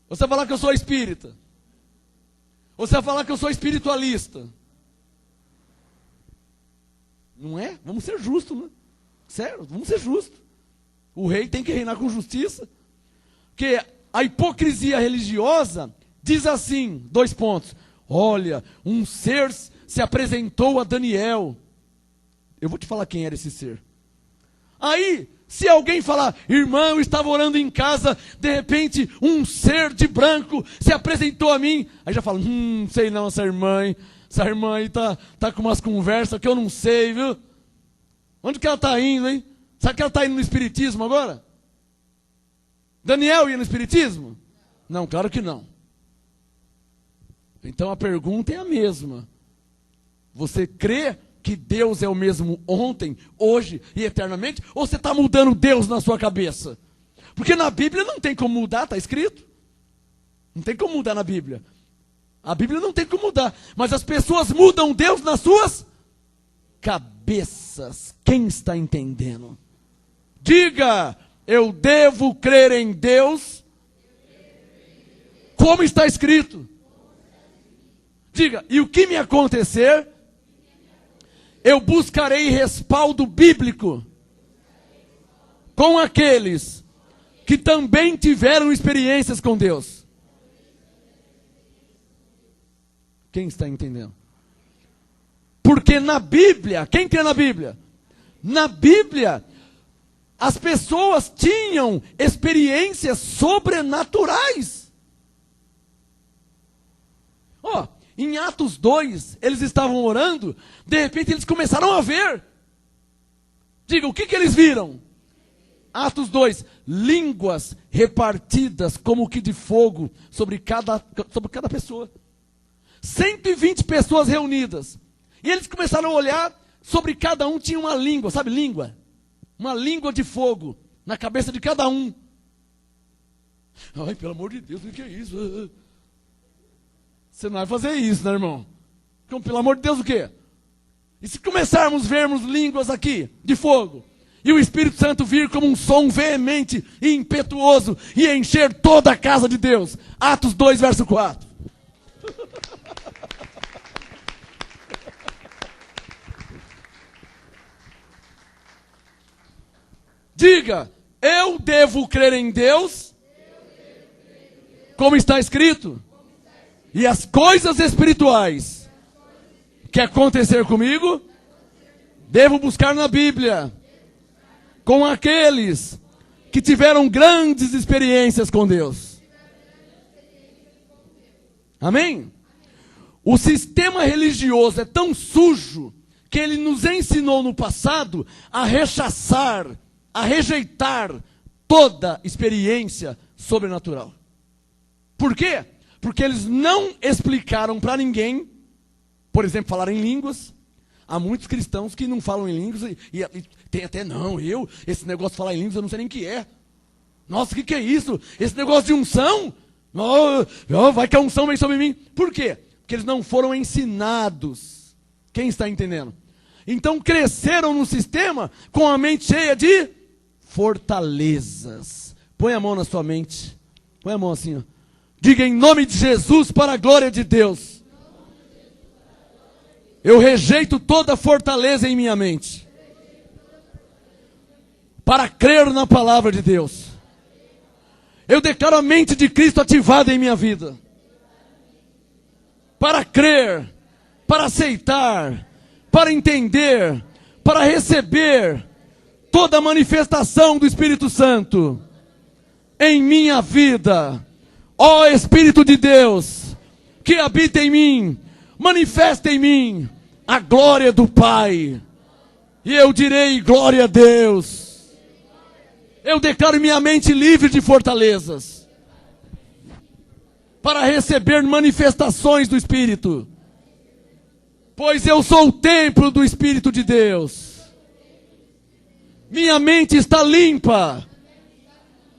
Ou você vai falar que eu sou espírita? Ou você vai falar que eu sou espiritualista? Não é? Vamos ser justos, né? Sério, vamos ser justos. O rei tem que reinar com justiça. Porque a hipocrisia religiosa diz assim, 2 pontos. Olha, um ser se apresentou a Daniel. Eu vou te falar quem era esse ser. Aí, se alguém falar, irmão, eu estava orando em casa, de repente um ser de branco se apresentou a mim. Aí já fala, sei não, essa irmã aí tá com umas conversas que eu não sei, viu? Onde que ela está indo, hein? Sabe que ela está indo no espiritismo agora? Daniel ia no espiritismo? Não, claro que não. Então a pergunta é a mesma. Você crê que Deus é o mesmo ontem, hoje e eternamente? Ou você está mudando Deus na sua cabeça? Porque na Bíblia não tem como mudar, está escrito. Não tem como mudar na Bíblia. A Bíblia não tem como mudar. Mas as pessoas mudam Deus nas suas cabeças. Quem está entendendo? Diga, eu devo crer em Deus como está escrito. Diga, e o que me acontecer, eu buscarei respaldo bíblico com aqueles que também tiveram experiências com Deus. Quem está entendendo? Porque na Bíblia, quem crê na Bíblia? Na Bíblia, as pessoas tinham experiências sobrenaturais. Em Atos 2, eles estavam orando, de repente eles começaram a ver. Diga, o que eles viram? Atos 2, línguas repartidas como que de fogo sobre cada pessoa. 120 pessoas reunidas. E eles começaram a olhar, sobre cada um tinha uma língua, sabe língua? Uma língua de fogo na cabeça de cada um. Ai, pelo amor de Deus, o que é isso? Você não vai fazer isso, né, irmão? Então, pelo amor de Deus, o quê? E se começarmos a vermos línguas aqui, de fogo, e o Espírito Santo vir como um som veemente e impetuoso, e encher toda a casa de Deus? Atos 2, verso 4. Diga, eu devo crer em Deus, como está escrito? E as coisas espirituais que acontecer comigo, devo buscar na Bíblia, com aqueles que tiveram grandes experiências com Deus. Amém? O sistema religioso é tão sujo que ele nos ensinou no passado a rechaçar, a rejeitar toda experiência sobrenatural. Por quê? Porque eles não explicaram para ninguém, por exemplo, falar em línguas. Há muitos cristãos que não falam em línguas e tem até, esse negócio de falar em línguas eu não sei nem o que é. Nossa, o que é isso? Esse negócio de unção? Vai que a unção vem sobre mim. Por quê? Porque eles não foram ensinados. Quem está entendendo? Então cresceram no sistema com a mente cheia de fortalezas. Põe a mão na sua mente. Põe a mão assim, ó. Diga em nome de Jesus, para a glória de Deus. Eu rejeito toda fortaleza em minha mente, para crer na palavra de Deus. Eu declaro a mente de Cristo ativada em minha vida, para crer, para aceitar, para entender, para receber toda a manifestação do Espírito Santo em minha vida. Ó Espírito de Deus, que habita em mim, manifesta em mim a glória do Pai. E eu direi glória a Deus. Eu declaro minha mente livre de fortalezas, para receber manifestações do Espírito. Pois eu sou o templo do Espírito de Deus. Minha mente está limpa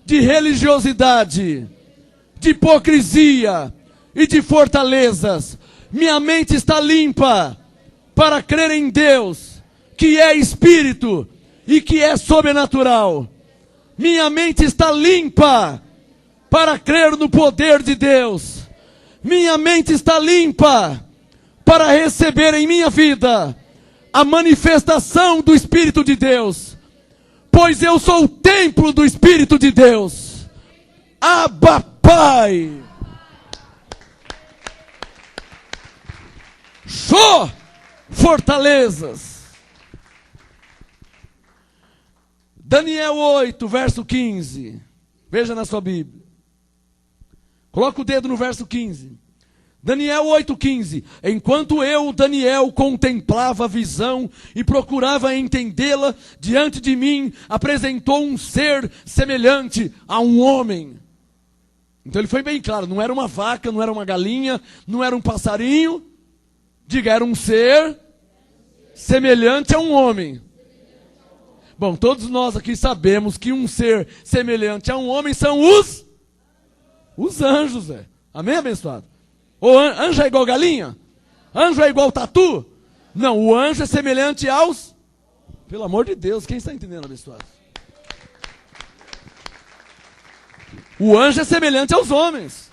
de religiosidade, de hipocrisia e de fortalezas. Minha mente está limpa para crer em Deus, que é Espírito e que é sobrenatural. Minha mente está limpa para crer no poder de Deus. Minha mente está limpa para receber em minha vida a manifestação do Espírito de Deus. Pois eu sou o templo do Espírito de Deus. Abba, Pai. Show! Fortalezas. Daniel 8, verso 15. Veja na sua Bíblia. Coloca o dedo no verso 15. Daniel 8,15. Enquanto eu, Daniel, contemplava a visão e procurava entendê-la, diante de mim apresentou um ser semelhante a um homem. Então ele foi bem claro, não era uma vaca, não era uma galinha, não era um passarinho. Diga, era um ser semelhante a um homem. Bom, todos nós aqui sabemos que um ser semelhante a um homem são os anjos, é. Amém, abençoado? O anjo é igual galinha? Anjo é igual tatu? Não, o anjo é semelhante aos... Pelo amor de Deus, quem está entendendo, abençoado? O anjo é semelhante aos homens.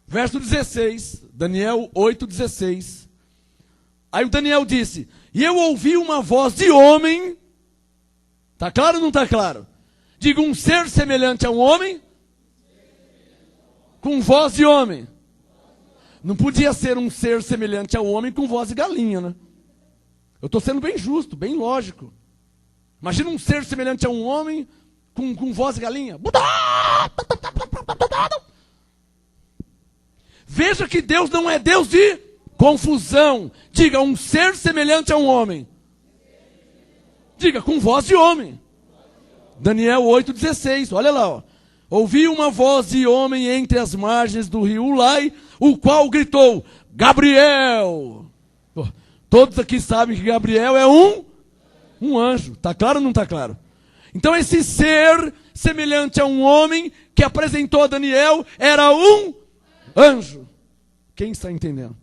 Verso 16, Daniel 8,16. Aí o Daniel disse, e eu ouvi uma voz de homem. Está claro ou não está claro? Diga, um ser semelhante a um homem, com voz de homem. Não podia ser um ser semelhante ao homem com voz de galinha, né? Eu estou sendo bem justo, bem lógico. Imagina um ser semelhante a um homem com voz de galinha. Veja que Deus não é Deus de confusão. Diga, um ser semelhante a um homem. Diga, com voz de homem. Daniel 8,16, olha lá, ó. Ouvi uma voz de homem entre as margens do rio Ulai, o qual gritou, Gabriel. Todos aqui sabem que Gabriel é um anjo. Está claro ou não está claro? Então esse ser semelhante a um homem que apresentou a Daniel era um anjo. Quem está entendendo?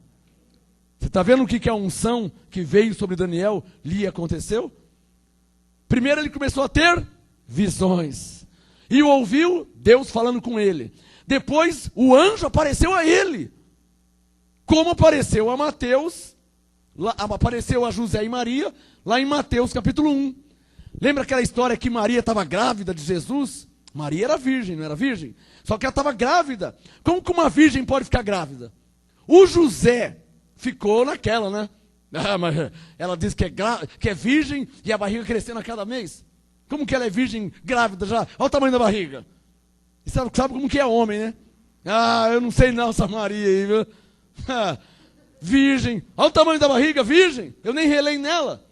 Você está vendo o que a unção que veio sobre Daniel lhe aconteceu? Primeiro ele começou a ter visões. E ouviu Deus falando com ele. Depois o anjo apareceu a ele. Como apareceu a Mateus, apareceu a José e Maria, lá em Mateus capítulo 1. Lembra aquela história que Maria estava grávida de Jesus? Maria era virgem, não era virgem? Só que ela estava grávida. Como que uma virgem pode ficar grávida? O José ficou naquela, né? Ah, mas ela diz que é virgem e a barriga crescendo a cada mês. Como que ela é virgem grávida já? Olha o tamanho da barriga. E sabe como que é homem, né? Ah, eu não sei não essa Maria aí, viu? Virgem. Olha o tamanho da barriga, virgem. Eu nem relei nela.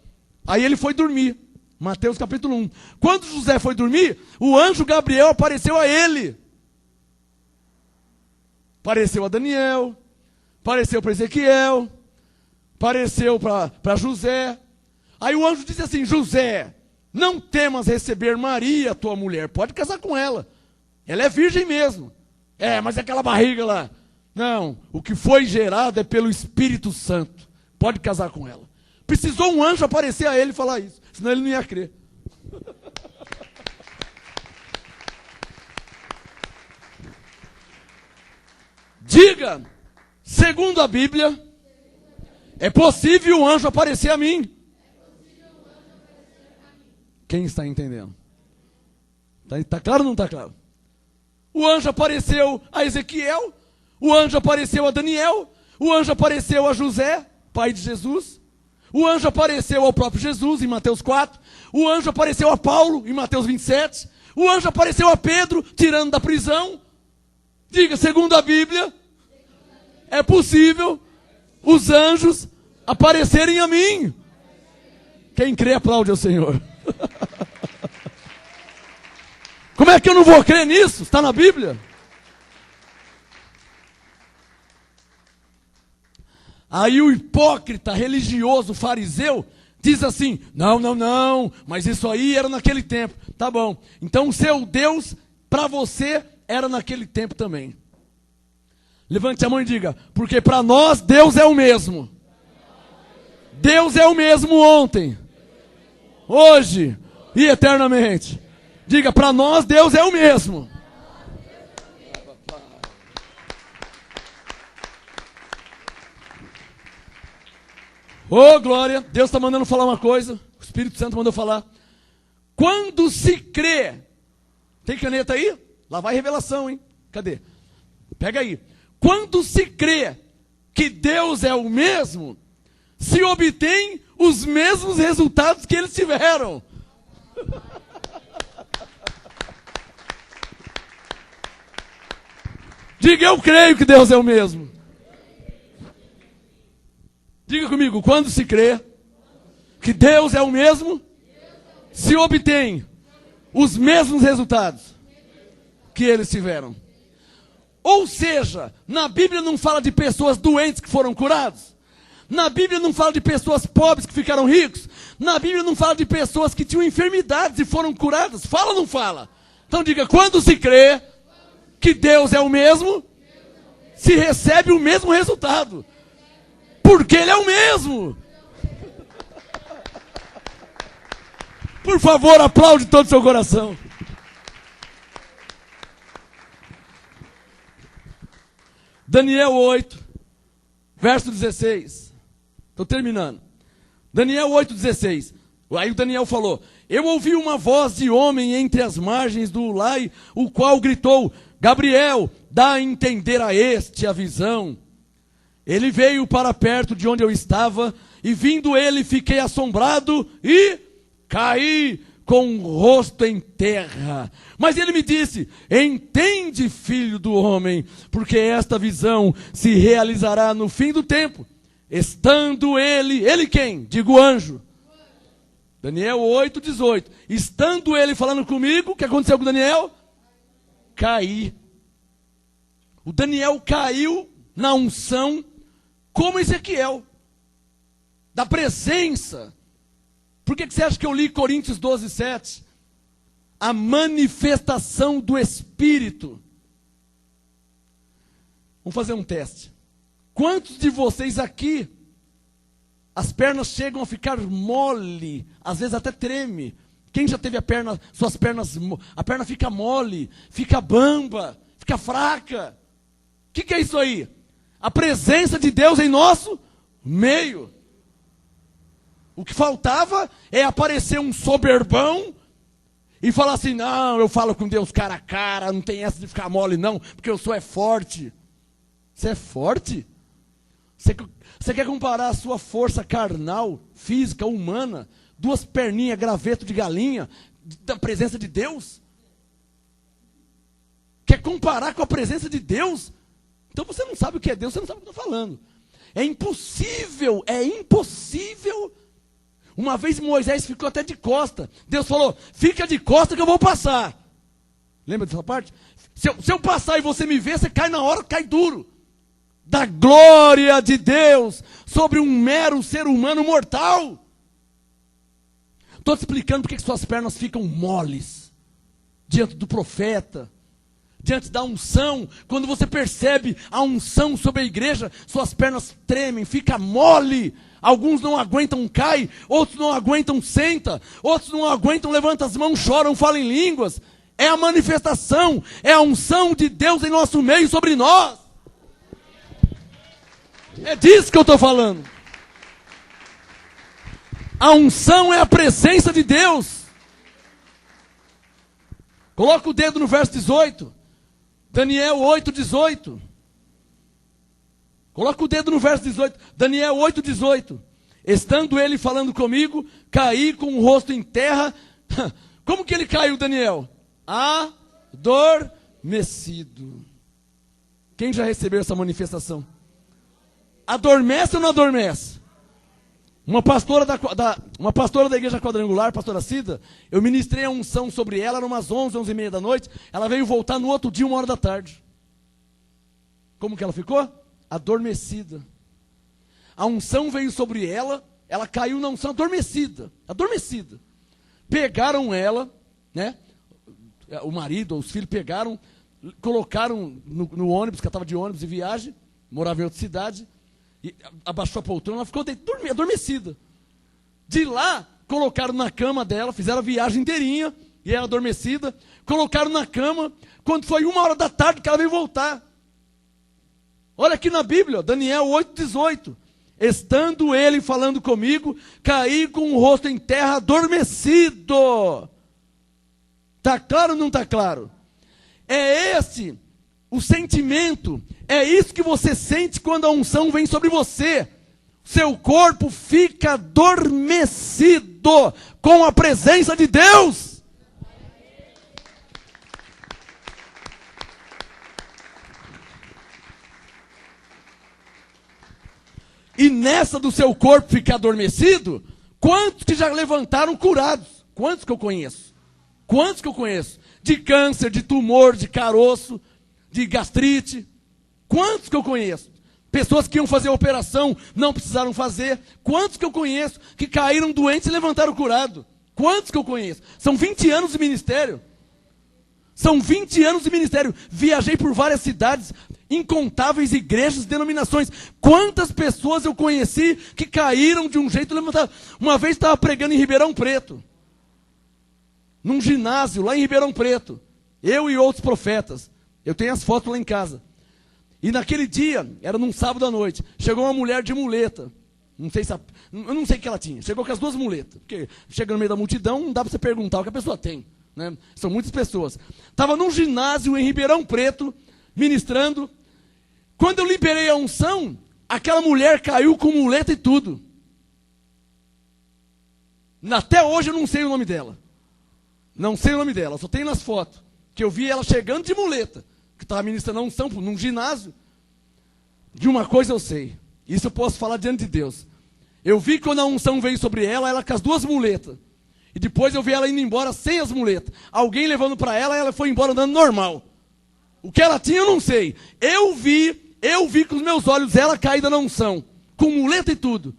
Aí ele foi dormir. Mateus capítulo 1. Quando José foi dormir, o anjo Gabriel apareceu a ele. Apareceu a Daniel. Apareceu para Ezequiel. Apareceu para José. Aí o anjo disse assim, José, não temas receber Maria, tua mulher. Pode casar com ela. Ela é virgem mesmo. É, mas aquela barriga lá. Não, o que foi gerado é pelo Espírito Santo. Pode casar com ela. Precisou um anjo aparecer a ele e falar isso. Senão ele não ia crer. Diga, segundo a Bíblia, é possível um anjo aparecer a mim. Quem está entendendo? Está claro ou não está claro? O anjo apareceu a Ezequiel, o anjo apareceu a Daniel, o anjo apareceu a José, pai de Jesus, o anjo apareceu ao próprio Jesus em Mateus 4, o anjo apareceu a Paulo em Mateus 27, o anjo apareceu a Pedro tirando da prisão. Diga, segundo a Bíblia, é possível os anjos aparecerem a mim. Quem crê aplaude ao Senhor. Como é que eu não vou crer nisso? Está na Bíblia. Aí o hipócrita religioso fariseu diz assim: não, mas isso aí era naquele tempo. Tá bom, então o seu Deus para você era naquele tempo também. Levante a mão e diga: porque para nós Deus é o mesmo. Deus é o mesmo ontem, hoje e eternamente. Diga: para nós Deus é o mesmo. Oh, glória, Deus está mandando falar uma coisa, o Espírito Santo mandou falar. Quando se crê, tem caneta aí? Lá vai revelação, hein? Cadê? Pega aí. Quando se crê que Deus é o mesmo, se obtém os mesmos resultados que eles tiveram. Diga: eu creio que Deus é o mesmo. Diga comigo: quando se crê que Deus é o mesmo, se obtém os mesmos resultados que eles tiveram. Ou seja, na Bíblia não fala de pessoas doentes que foram curados. Na Bíblia não fala de pessoas pobres que ficaram ricos. Na Bíblia não fala de pessoas que tinham enfermidades e foram curadas. Fala ou não fala? Então diga: quando se crê que Deus é o mesmo, se recebe o mesmo resultado. Porque Ele é o mesmo. Por favor, aplaude todo o seu coração. Daniel 8, verso 16. Estou terminando. Daniel 8, 16. Aí o Daniel falou: eu ouvi uma voz de homem entre as margens do Ulai, o qual gritou: Gabriel, dá a entender a este a visão. Ele veio para perto de onde eu estava, e vindo ele fiquei assombrado e caí com o rosto em terra. Mas ele me disse: entende, filho do homem, porque esta visão se realizará no fim do tempo. Estando ele quem? Digo anjo. Daniel 8, 18. Estando ele falando comigo, o que aconteceu com Daniel? Caí. O Daniel caiu na unção como Ezequiel, da presença. Por que você acha que eu li Coríntios 12, 7? A manifestação do Espírito. Vamos fazer um teste. Quantos de vocês aqui, as pernas chegam a ficar mole, às vezes até treme? Quem já teve a perna fica mole, fica bamba, fica fraca. O que é isso aí? A presença de Deus em nosso meio. O que faltava é aparecer um soberbão e falar assim: não, eu falo com Deus cara a cara, não tem essa de ficar mole não, porque eu sou forte. Você é forte? Você quer comparar a sua força carnal, física, humana, duas perninhas, graveto de galinha, da presença de Deus? Quer comparar com a presença de Deus? Então você não sabe o que é Deus, você não sabe o que eu estou falando. É impossível. Uma vez Moisés ficou até de costa. Deus falou: fica de costa que eu vou passar. Lembra dessa parte? Se eu passar e você me ver, você cai na hora, cai duro. Da glória de Deus sobre um mero ser humano mortal. Estou te explicando porque que suas pernas ficam moles diante do profeta, diante da unção. Quando você percebe a unção sobre a igreja, suas pernas tremem, fica mole. Alguns não aguentam, cai. Outros não aguentam, senta. Outros não aguentam, levanta as mãos, choram, falam em línguas. É a manifestação, é a unção de Deus em nosso meio sobre nós. É disso que eu estou falando. A unção é a presença de Deus. Coloca o dedo no verso 18. Daniel 8, 18. Coloca o dedo no verso 18. Daniel 8, 18. Estando ele falando comigo, caí com o rosto em terra. Como que ele caiu, Daniel? Adormecido. Quem já recebeu essa manifestação? Adormece ou não adormece? Uma pastora da igreja quadrangular, pastora Cida, eu ministrei a unção sobre ela, eram umas 11, 11h30 da noite, ela veio voltar no outro dia, 1h da tarde. Como que ela ficou? Adormecida. A unção veio sobre ela, ela caiu na unção adormecida. Pegaram ela, né? O marido, os filhos pegaram, colocaram no ônibus, que ela estava de ônibus de viagem, morava em outra cidade, e abaixou a poltrona, ela ficou adormecida. De lá, colocaram na cama dela, fizeram a viagem inteirinha, e ela adormecida, colocaram na cama, quando foi 1h que ela veio voltar. Olha aqui na Bíblia, Daniel 8,18. Estando ele falando comigo, caí com o rosto em terra adormecido. Está claro ou não está claro? É esse o sentimento, é isso que você sente quando a unção vem sobre você. Seu corpo fica adormecido com a presença de Deus. E nessa do seu corpo ficar adormecido, quantos que já levantaram curados? Quantos que eu conheço? Quantos que eu conheço? De câncer, de tumor, de caroço, de gastrite. Quantos que eu conheço? Pessoas que iam fazer a operação, não precisaram fazer. Quantos que eu conheço que caíram doentes e levantaram curado? Quantos que eu conheço? São 20 anos de ministério. São 20 anos de ministério. Viajei por várias cidades, incontáveis igrejas, denominações. Quantas pessoas eu conheci que caíram de um jeito e levantaram. Uma vez estava pregando em Ribeirão Preto. Num ginásio lá em Ribeirão Preto. Eu e outros profetas. Eu tenho as fotos lá em casa. E naquele dia, era num sábado à noite, chegou uma mulher de muleta. Eu não sei o que ela tinha. Chegou com as duas muletas. Porque chega no meio da multidão, não dá para você perguntar o que a pessoa tem. Né? São muitas pessoas. Estava num ginásio em Ribeirão Preto, ministrando. Quando eu liberei a unção, aquela mulher caiu com muleta e tudo. Até hoje eu não sei o nome dela. Não sei o nome dela, só tenho nas fotos. Que eu vi ela chegando de muleta. Que estava ministrando a unção num ginásio. De uma coisa eu sei. Isso eu posso falar diante de Deus. Eu vi quando a unção veio sobre ela, ela com as duas muletas. E depois eu vi ela indo embora sem as muletas. Alguém levando para ela, ela foi embora andando normal. O que ela tinha eu não sei. Eu vi com os meus olhos ela caída na unção. Com muleta e tudo.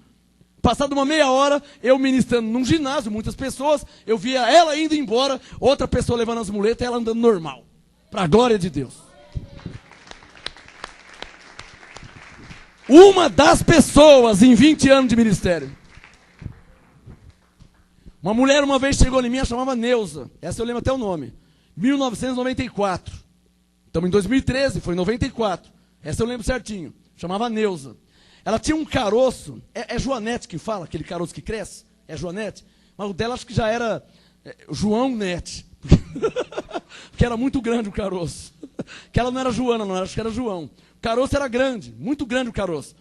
Passado uma meia hora, eu ministrando num ginásio, muitas pessoas, eu via ela indo embora, outra pessoa levando as muletas e ela andando normal. Para a glória de Deus. Uma das pessoas em 20 anos de ministério. Uma mulher uma vez chegou em mim, ela chamava Neuza. Essa eu lembro até o nome. 1994. Estamos em 2013, foi em 94. Essa eu lembro certinho. Chamava Neuza. Ela tinha um caroço. É Joanete que fala, aquele caroço que cresce? É Joanete? Mas o dela acho que já era João Nete. Porque era muito grande o caroço. Que ela não era Joana, não, acho que era João. O caroço era grande, muito grande o caroço.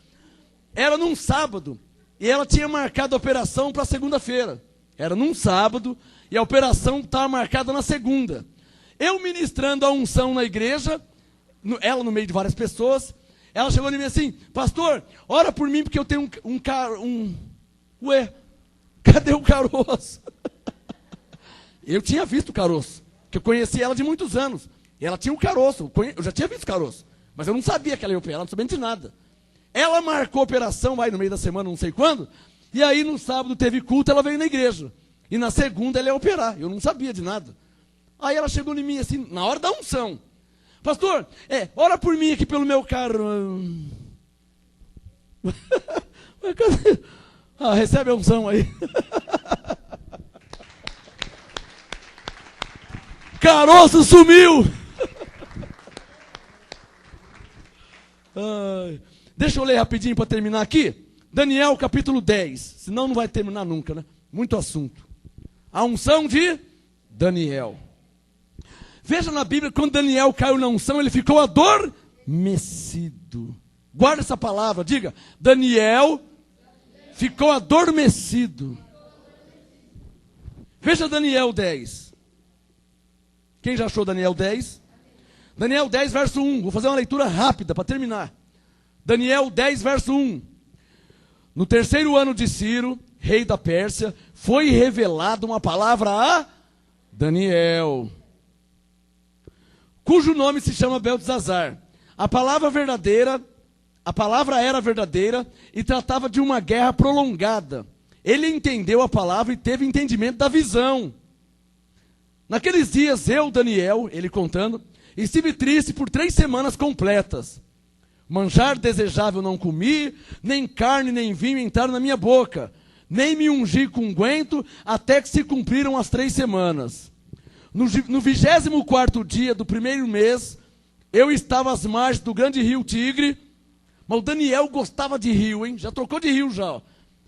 Era num sábado. E ela tinha marcado a operação para segunda-feira. Era num sábado e a operação estava marcada na segunda. Eu ministrando a unção na igreja, ela no meio de várias pessoas, ela chegou em mim assim, pastor, ora por mim porque eu tenho Ué, cadê o caroço? Eu tinha visto o caroço, porque eu conheci ela de muitos anos. E ela tinha um caroço, eu já tinha visto o caroço, mas eu não sabia que ela ia operar, não sabia de nada. Ela marcou a operação, vai no meio da semana, não sei quando, e aí no sábado teve culto, ela veio na igreja. E na segunda ela ia operar, eu não sabia de nada. Aí ela chegou em mim assim, na hora da unção. Pastor, ora por mim aqui pelo meu carro. Recebe a unção aí. Caroço sumiu. Deixa eu ler rapidinho para terminar aqui. Daniel capítulo 10. Senão não vai terminar nunca, né? Muito assunto. A unção de Daniel. Veja na Bíblia, quando Daniel caiu na unção, ele ficou adormecido. Guarda essa palavra, diga. Daniel ficou adormecido. Veja Daniel 10. Quem já achou Daniel 10? Daniel 10, verso 1. Vou fazer uma leitura rápida para terminar. Daniel 10, verso 1. No terceiro ano de Ciro, rei da Pérsia, foi revelada uma palavra a Daniel, cujo nome se chama Beltesazar. A palavra verdadeira A palavra era verdadeira e tratava de uma guerra prolongada. Ele entendeu a palavra e teve entendimento da visão. Naqueles dias, eu, Daniel, ele contando, estive triste por 3 semanas completas. Manjar desejável não comi, nem carne nem vinho entraram na minha boca, nem me ungi com unguento, até que se cumpriram as 3 semanas. No 24º dia do 1º mês, eu estava às margens do grande rio Tigre. Mas o Daniel gostava de rio, hein? Já trocou de rio já. Ó.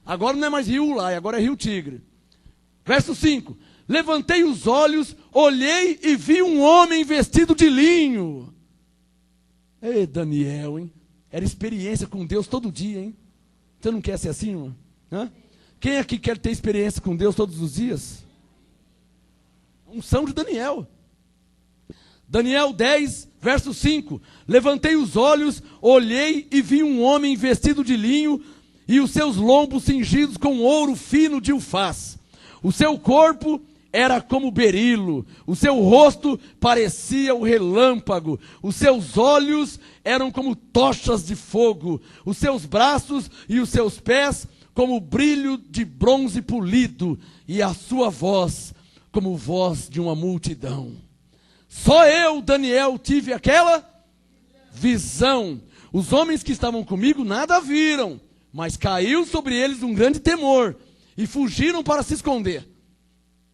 Agora não é mais rio lá, agora é rio Tigre. Verso 5. Levantei os olhos, olhei e vi um homem vestido de linho. Ei, Daniel, hein? Era experiência com Deus todo dia, hein? Você não quer ser assim, irmão? Hã? Quem aqui quer ter experiência com Deus todos os dias? Unção de Daniel. Daniel 10, verso 5. Levantei os olhos, olhei e vi um homem vestido de linho e os seus lombos cingidos com ouro fino de Ufaz. O seu corpo era como berilo, o seu rosto parecia o relâmpago, os seus olhos eram como tochas de fogo, os seus braços e os seus pés como brilho de bronze polido, e a sua voz como voz de uma multidão. Só eu, Daniel, tive aquela visão. Os homens que estavam comigo nada viram, mas caiu sobre eles um grande temor, e fugiram para se esconder.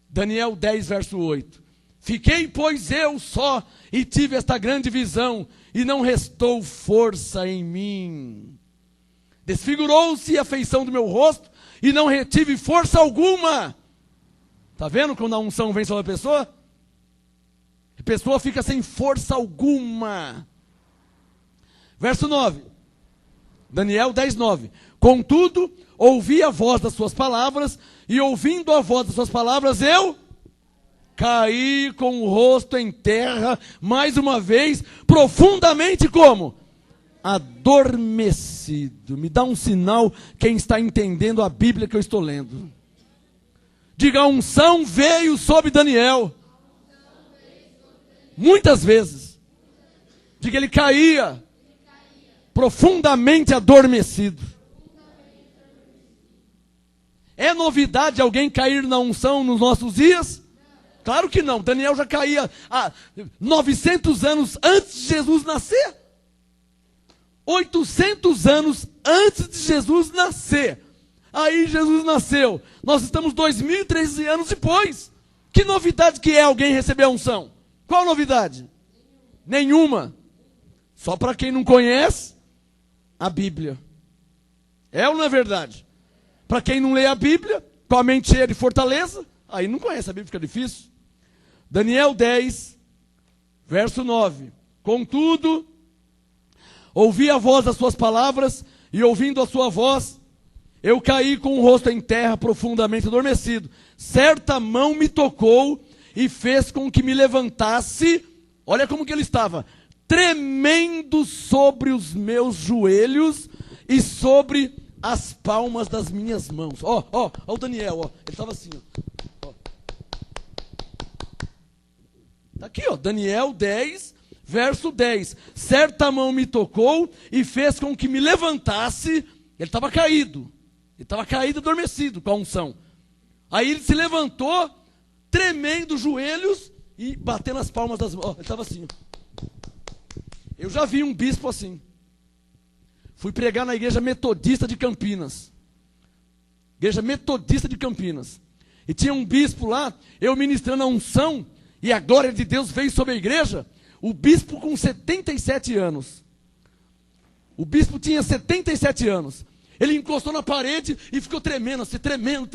Daniel 10, verso 8. Fiquei, pois, eu só, e tive esta grande visão, e não restou força em mim. Desfigurou-se a feição do meu rosto, e não retive força alguma. Está vendo quando a unção vem sobre a pessoa? A pessoa fica sem força alguma. Verso 9. Daniel 10, 9. Contudo, ouvi a voz das suas palavras, e ouvindo a voz das suas palavras, eu caí com o rosto em terra, mais uma vez, profundamente como? Adormecido. Me dá um sinal quem está entendendo a Bíblia que eu estou lendo. Diga, a unção veio sobre Daniel. Muitas vezes. Diga, ele caía profundamente adormecido. É novidade alguém cair na unção nos nossos dias? Claro que não. Daniel já caía há 900 anos antes de Jesus nascer. 800 anos antes de Jesus nascer. Aí Jesus nasceu. Nós estamos 2013 anos depois. Que novidade que é alguém receber a unção? Qual novidade? Nenhuma. Só para quem não conhece a Bíblia. É ou não é verdade? Para quem não lê a Bíblia, com a mente cheia de fortaleza, aí não conhece a Bíblia, fica difícil. Daniel 10, verso 9. Contudo, ouvi a voz das suas palavras, e ouvindo a sua voz, eu caí com o rosto em terra, profundamente adormecido. Certa mão me tocou e fez com que me levantasse. Olha como que ele estava, tremendo sobre os meus joelhos e sobre as palmas das minhas mãos. Ó o Daniel, ó. Ele estava assim, ó. Está aqui, ó. Daniel 10, verso 10. Certa mão me tocou e fez com que me levantasse. Ele estava caído. Ele estava caído, adormecido com a unção. Aí ele se levantou, tremendo os joelhos e batendo as palmas das mãos. Ó, ele estava assim, ó. Eu já vi um bispo assim. Fui pregar na igreja metodista de Campinas. Igreja metodista de Campinas. E tinha um bispo lá, eu ministrando a unção, e a glória de Deus veio sobre a igreja. O bispo com 77 anos. O bispo tinha 77 anos. Ele encostou na parede e ficou tremendo, assim, tremendo,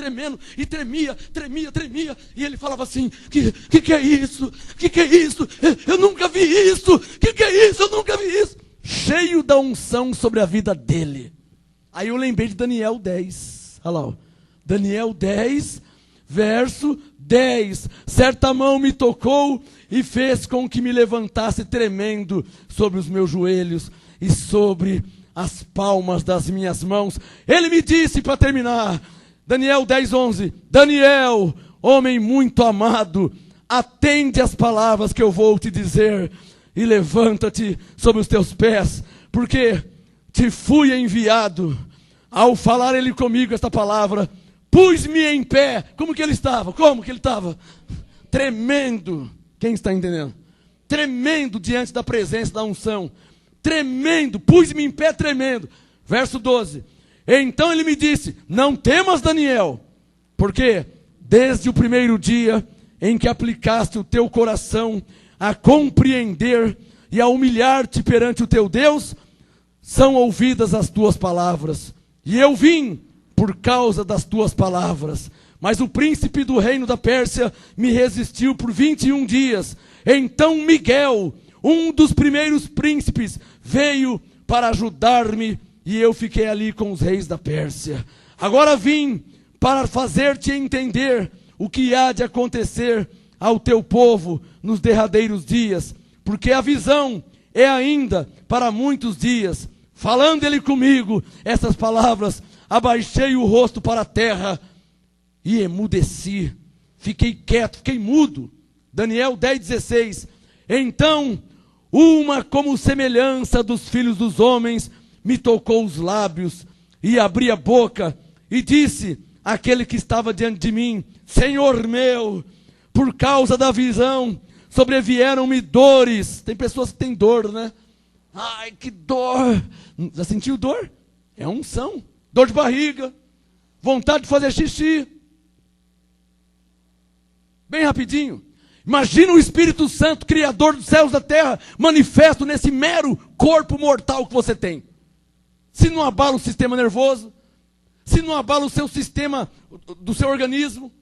e tremia. E ele falava assim, que é isso? Que é isso? Eu nunca vi isso. Que é isso? Eu nunca vi isso. Cheio da unção sobre a vida dele. Aí eu lembrei de Daniel 10. Olha lá, ó. Daniel 10, verso 10. Certa mão me tocou e fez com que me levantasse tremendo sobre os meus joelhos e sobre as palmas das minhas mãos. Ele me disse, para terminar, Daniel 10, 11. Daniel, homem muito amado, atende às palavras que eu vou te dizer. E levanta-te sobre os teus pés, porque te fui enviado. Ao falar ele comigo esta palavra, pus-me em pé. Como que ele estava? Como que ele estava? Tremendo. Quem está entendendo? Tremendo diante da presença da unção. Tremendo. Pus-me em pé tremendo. Verso 12. Então ele me disse, não temas, Daniel, porque desde o primeiro dia em que aplicaste o teu coração a compreender e a humilhar-te perante o teu Deus, são ouvidas as tuas palavras. E eu vim por causa das tuas palavras. Mas o príncipe do reino da Pérsia me resistiu por 21 dias. Então Miguel, um dos primeiros príncipes, veio para ajudar-me, e eu fiquei ali com os reis da Pérsia. Agora vim para fazer-te entender o que há de acontecer ao teu povo nos derradeiros dias, porque a visão é ainda para muitos dias. Falando ele comigo essas palavras, abaixei o rosto para a terra e emudeci. Fiquei quieto, fiquei mudo. Daniel 10:16. Então, uma como semelhança dos filhos dos homens me tocou os lábios e abri a boca e disse àquele que estava diante de mim, Senhor meu, por causa da visão sobrevieram-me dores. Tem pessoas que têm dor, né? Ai, que dor. Já sentiu dor? É unção. Dor de barriga, vontade de fazer xixi. Bem rapidinho. Imagina o Espírito Santo, Criador dos céus e da terra, manifesto nesse mero corpo mortal que você tem. Se não abala o sistema nervoso, se não abala o seu sistema, do seu organismo,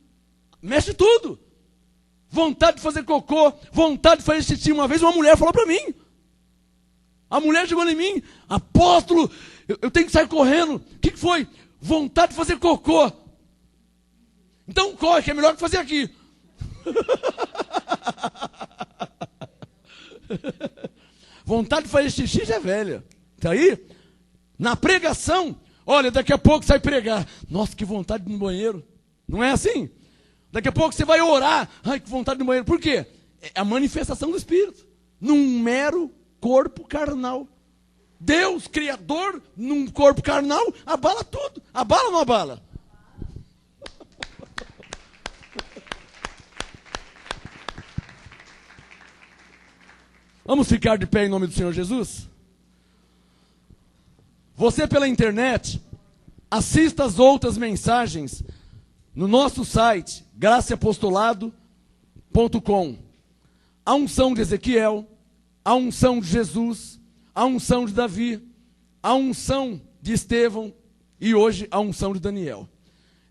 mexe tudo. Vontade de fazer cocô, vontade de fazer xixi. Uma vez uma mulher falou para mim. A mulher chegou em mim, apóstolo, eu tenho que sair correndo. O que foi? Vontade de fazer cocô. Então corre, que é melhor que fazer aqui. Vontade de fazer xixi já é velha. Tá aí? Na pregação, olha, daqui a pouco sai pregar. Nossa, que vontade de ir no banheiro. Não é assim? Daqui a pouco você vai orar. Ai, que vontade de ir no banheiro. Por quê? É a manifestação do Espírito. Num mero corpo carnal. Deus, Criador, num corpo carnal, abala tudo. Abala ou não abala? Vamos ficar de pé em nome do Senhor Jesus? Você pela internet, assista as outras mensagens no nosso site, graçaapostolado.com. A unção de Ezequiel, a unção de Jesus, a unção de Davi, a unção de Estevão e hoje a unção de Daniel.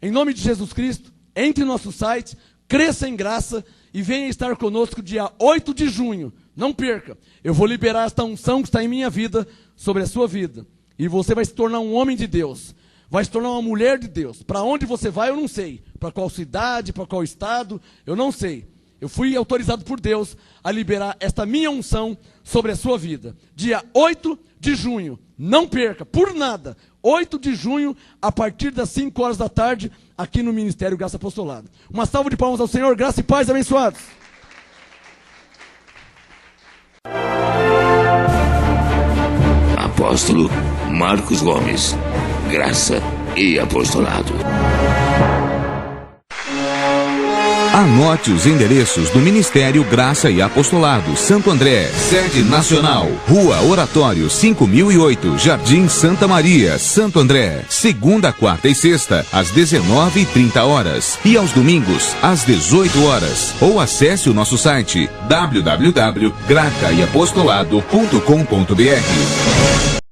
Em nome de Jesus Cristo, entre no nosso site, cresça em graça e venha estar conosco dia 8 de junho. Não perca, eu vou liberar esta unção que está em minha vida sobre a sua vida. E você vai se tornar um homem de Deus, vai se tornar uma mulher de Deus. Para onde você vai eu não sei, para qual cidade, para qual estado, eu não sei. Eu fui autorizado por Deus a liberar esta minha unção sobre a sua vida. Dia 8 de junho, não perca, por nada. 8 de junho, a partir das 5 horas da tarde, aqui no Ministério Graça Apostolado. Uma salva de palmas ao Senhor, graça e paz, abençoados. Apóstolo Marcos Gomes, graça e apostolado. Anote os endereços do Ministério Graça e Apostolado Santo André, sede nacional, Rua Oratório 5008, Jardim Santa Maria, Santo André, segunda, quarta e sexta, às 19h30 e aos domingos, às 18 horas. Ou acesse o nosso site www.gracaeapostolado.com.br.